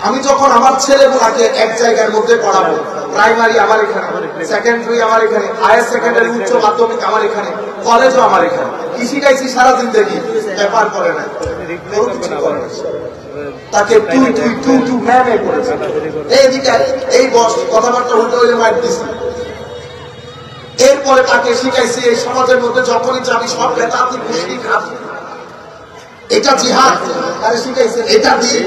আমি যখন আমার ছেলেগুলাকে এক জায়গার মধ্যে পড়াবো, প্রাইমারি আমার এখানে, সেকেন্ডারি আমার এখানে, হায়ার সেকেন্ডারি উচ্চ মাধ্যমিক আমার এখানে, কলেজও আমার এখানে, কি শিখাইছি সারা জিন্দেগি? ব্যাপার করে না, তাকে তুই তুই তুই তুই ম্যামে করেছে, এইদিকে এই বস কথাবার্তা উল্টো হইলে মার দিছি। এরপরে তাকে শিখাইছি এই সমাজের মধ্যে যখনই যাবি সব বেতা আপনি মুশরিক খাবি, এটা জিহাদ, তারে শিখাইছেন এটা দিন।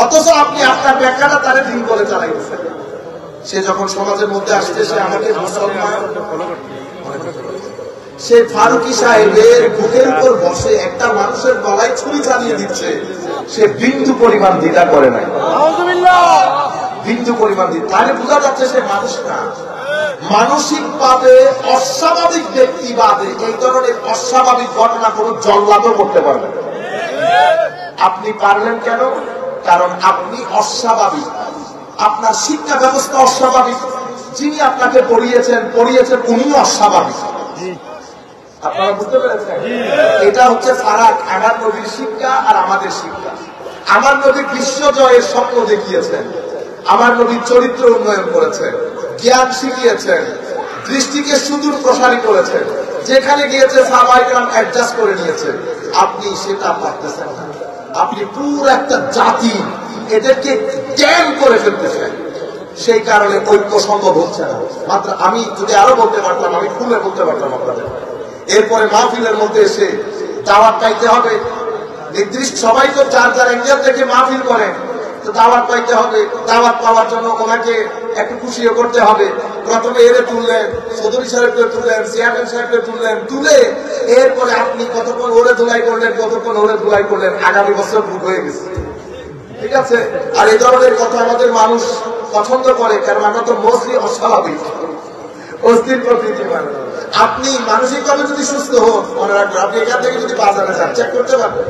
অথচ আপনি আপনার ব্যাখ্যাটা তারে দিন বলে চালাইছেন। সে যখন সমাজের মধ্যে আসছে, সে আমাকে মুসলমান, সে ফারুকি সাহেবের বুকের উপর বসে একটা মানুষের গলায় ছুরি চালিয়ে দিচ্ছে, সে বিন্দু পরিমাণ দ্বিধা করে নাই, বিন্দু পরিমাণ দ্বিধা। তাহলে বোঝা যাচ্ছে সে মানুষ না। মানসিক ভাবে অস্বাভাবিক ব্যক্তি বাদে এই ধরনের অস্বাভাবিক ঘটনা কোনো জল্লাদও করতে পারবে না। আপনি পারলেন কেন? কারণ আপনি অস্বাভাবিক, আপনার শিক্ষা ব্যবস্থা অস্বাভাবিক, যিনি আপনাকে পড়িয়েছেন উনিও অস্বাভাবিক। আপনারা বুঝতে পেরেছেন? এটা হচ্ছে ফারাক আমার নবীর শিক্ষা আর আমাদের শিক্ষা। আমার নবী বিশ্ব জয়ের স্বপ্ন দেখিয়েছেন, আমার নবীর চরিত্র উন্নয়ন করেছেন, জ্ঞান শিখিয়েছেন, দৃষ্টিকে সুদূর প্রসারী করেছেন, যেখানে গিয়েছে সাহাবায়ে কেরাম অ্যাডজাস্ট করে নিয়েছেন। আপনি সেটা পারতেছেন না। আপনি পুরো একটা জাতি এদেরকে জ্ঞান করে ফেলতেছেন, সেই কারণে ঐক্য সম্ভব হচ্ছে না। মাত্র আমি যদি আরো বলতে পারতাম, আমি খুলে বলতে পারতাম আপনাদের। এরপরে মাহফিলের মধ্যে এসে দাওয়াত পাইতে হবে, নির্দিষ্ট সবাই তো যার যার অ্যাঙ্গেল থেকে মাহফিল করেন, তো দাওয়াত পাইতে হবে, দাওয়াত পাওয়ার জন্য ওনাকে একটু খুশিও করতে হবে। প্রথমে এরে তুললেন, চৌধুরী সাহেবকে তুললেন, চেয়ারম্যান সাহেবকে তুললেন, তুলে এরপরে আপনি কতক্ষণ ওরে ধুলাই করলেন, কতক্ষণ ওরে ধুলাই করলেন, আগামী বছর ভুল হয়ে গেছে। ঠিক আছে? আর এই ধরনের কথা আমাদের মানুষ পছন্দ করে, কারণ আমরা তো মোস্টলি অস্বাভাবিক, অস্থির প্রকৃতির মানুষ। আপনি মানসিকভাবে যদি সুস্থ হন, মনে রাখবেন, আপনি এখান থেকে যদি বাজারে যান, চেক করতে পারবেন।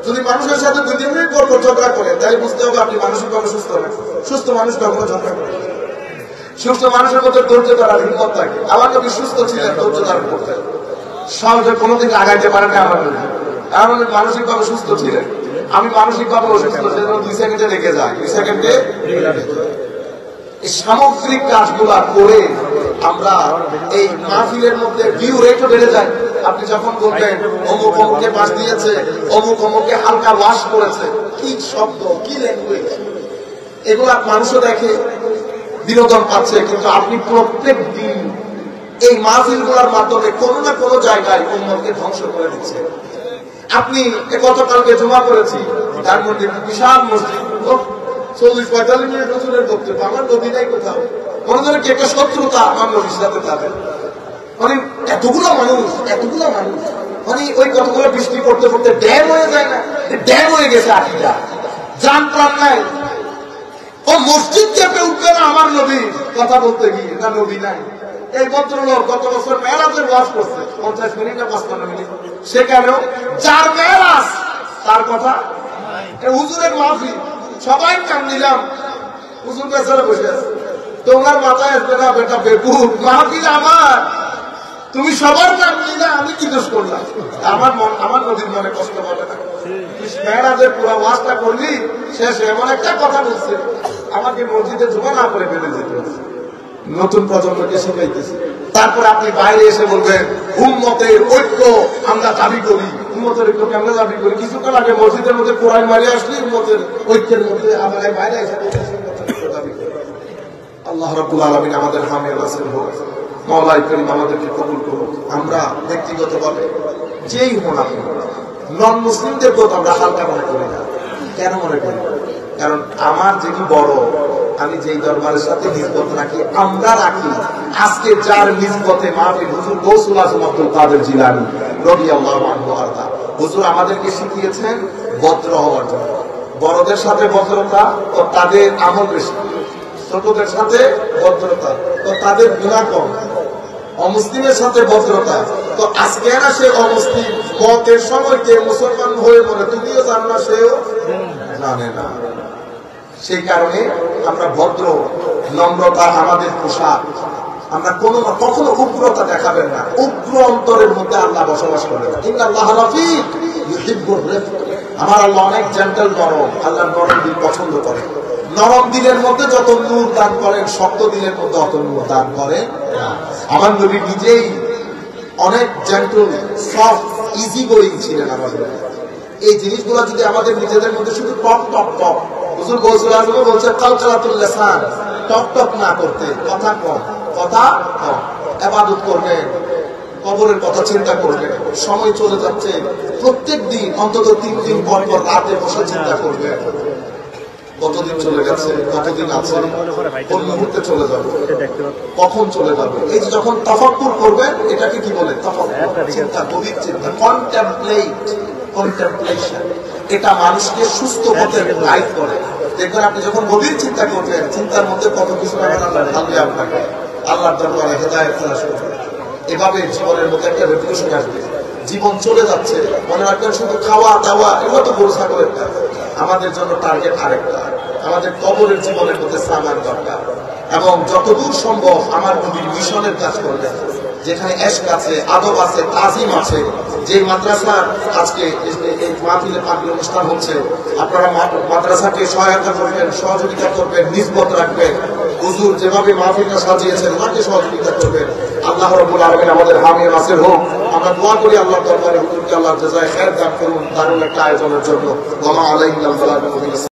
যদি মানুষের সাথে 2-3 মিনিট পর ঝগড়া করেন, তাহলে বুঝতে হবে আপনি মানসিকভাবে সুস্থ হবেন। সুস্থ মানুষ কখনো ঝগড়া করেন। সুস্থ মানুষের মধ্যে ধৈর্য ধরার হিম্মত থাকে। আমার নবী সুস্থ ছিলেন, ধৈর্য ধারণ করতেন, সহজে কোনোদিন আগাইতে পারেন না। আমার নবী মানসিকভাবে সুস্থ ছিলেন। আমি মানসিকভাবে অসুস্থ, সেজন্য 2 সেকেন্ডে রেখে যায়, 2 সেকেন্ডে। এই সামগ্রিক কাজগুলা করে আমরা এই মাহফিলের মধ্যে ভিউ রেটও বেড়ে যায়। আপনি যখন বলবেন অমুক অমুকে পাশ দিয়েছে, অমুক অমুকে হালকা ওয়াশ করেছে, কি শব্দ, কি ল্যাঙ্গুয়েজ, এগুলা মানুষও দেখে, বিনোদন পাচ্ছে। কিন্তু আপনি প্রত্যেক দিন এই মাহফিল গুলার মাধ্যমে কোনো না কোনো জায়গায় উম্মতকে ধ্বংস করে দিচ্ছে। আপনি গতকালকে জমা করেছি, তার মধ্যে বিশাল মসজিদ, 40-45 মিনিট রসুলের বক্তব্য, আমার নবী নাই কোথাও। মনে করেন একটা শত্রুতা আমার নবীর সাথে তাদের, মানে এতগুলো মানুষ, মানে ওই কতগুলো বৃষ্টি পড়তে পড়তে ড্যাম হয়ে যায় না, ড্যাম হয়ে গেছে। আকিদা জান প্রাণ নাই, ও মসজিদ চেপে উঠবে না আমার নবী কথা বলতে গিয়ে, না নবী নাই। এই ভদ্রলোক গত বছর মেরাজের ওয়াজ করছে 50 মিনিট না 55 মিনিট, সেখানেও যার মেরাজ তার কথা। হুজুরের মাহফিল, সবাই কান দিলাম, হুজুর বেচারা বসে আছে, তোমার মাথায় আসবে না বেটা বেকুব, মাহফিল আমার, তুমি সবার কান দিলে আমি কি দোষ করলাম? আমার নদীর মনে কষ্ট পাবে না? মেরাজের পুরো ওয়াজটা করলি, শেষ এমন একটা কথা বলছে, আমাকে মসজিদে জমা না করে ফেলে যেতে হচ্ছে। নতুন প্রজন্মকে শিখাইতেছে। তারপরে আপনি বাইরে এসে বলবেন উম্মতের ঐক্য আমরা দাবি করি। উম্মতের ঐক্য কেমন দাবি করি? কিছুক্ষণ আগে মসজিদের মধ্যে কোরআন মারি আসলে উম্মতের ঐক্যের মধ্যে আমরা বাইরে এসে দাবি করি। আল্লাহ রাব্বুল আলামিন আমাদের হামিদ নাসির হোক, মাওলাই করিম আমাদেরকে কবুল করুক। আমরা ব্যক্তিগতভাবে যেই হন আপনি, নন মুসলিমদেরকেও আমরা হালকা মনে করি না। কেন মনে করি? কারণ আমার যেটি বড়, আমি যেই দরবারের সাথে নিসবত রাখি, আমরা রাখি। আজকে যার নিসবতে মাহফিল, হুজুর গৌসুল আজম আব্দুল কাদের জিলানী রাদিয়াল্লাহু আনহু আরদা, হুজুর আমাদেরকে শিখিয়েছেন ভদ্র হওয়ার জন্য। বড়দের সাথে ভদ্রতা ও তাদের আমল বেশি, ছোটদের সাথে ভদ্রতা তো তাদের গুনাহ কম, অমুসলিমের সাথে ভদ্রতা তো আজকে না সে অমুসলিম, মতের সময় কে মুসলমান হয়ে মরে তুমিও জান না, সেও জানে না। সেই কারণে আমরা ভদ্র, নম্রতা আমাদের পোশাক। আমরা কখনো উগ্রতা দেখাবেন না। উগ্র অন্তরের মধ্যে আল্লাহ বসবাস করে না। ইন্নাল্লাহ রাফিক ইউহিব্বুর রিফক, আমার আল্লাহ অনেক জেন্টল, নরম। আল্লাহ নরম দিল পছন্দ করে। নরম দিলের মধ্যে যত নূর দান করেন, শক্ত দিলের মধ্যে অত নূর দান করেন। আমার নবী নিজেই অনেক জেন্টল, সফট, ইজি গোয়িং ছিলেন। আমাদের এই জিনিসগুলো যদি আমাদের নিজেদের মধ্যে শুধু টক টক টক, হুজুর গৌসুল আজম বলছে কালকালাতুল লিসান, টক টক না করতে, কথা কম, ইবাদত করবেন, কবরের কথা চিন্তা করবেন। সময় চলে যাচ্ছে, প্রত্যেক দিন অন্তত 3 দিন পর পর রাতে বসে চিন্তা করবেন কতদিন চলে গেছে, কতদিন আছে, কোন মুহূর্তে চলে যাবে, কখন চলে যাবে। এই যে যখন তাফাক্কুর করবেন, এটাকে কি বলে? তাফাক্কুর, চিন্তা, গভীর চিন্তা, কন্টেম্পলেশন। এটা মানুষকে সুস্থ পথে গাইড করে। দেখবেন আপনি যখন গভীর চিন্তা করবেন, চিন্তার মধ্যে কত কিছু আপনাকে আল্লাহর দরবারে হেদায়েত তালাশ করবে। এভাবে জীবনের মধ্যে একটা রেভলিউশন আসবে। জীবন চলে যাচ্ছে, মনে রাখবেন শুধু খাওয়া দাওয়া এগুলো তো গরু ছাগলের কাজ। আমাদের জন্য টার্গেট আরেকটা, আমাদের কবরের জীবনের মধ্যে সামান দরকার। এবং যতদূর সম্ভব আমার নবীর মিশনের কাজ করবে, যেখানে এশক আছে, আদব আছে, তাজিম আছে। যে মাদ্রাসা আজকে এই মাহফিলে পাবলিক অনুষ্ঠান হচ্ছে, আপনারা মাদ্রাসাকে সহায়তা করবেন, সহযোগিতা করবেন, নিসবত রাখবেন। হুজুর যেভাবে মাহফিলটা সাজিয়েছেন, ওনাকে সহযোগিতা করবেন। আল্লাহ রাব্বুল আলামিন আমাদের হামি নাসির হোক। আমরা দোয়া করি আল্লাহর দরবারে হুজুরকে আল্লাহ জাযায়ে খায়ের দান করুন দারুণ একটা আয়োজনের জন্য। ওয়া মা আলাইহিল বালাগ।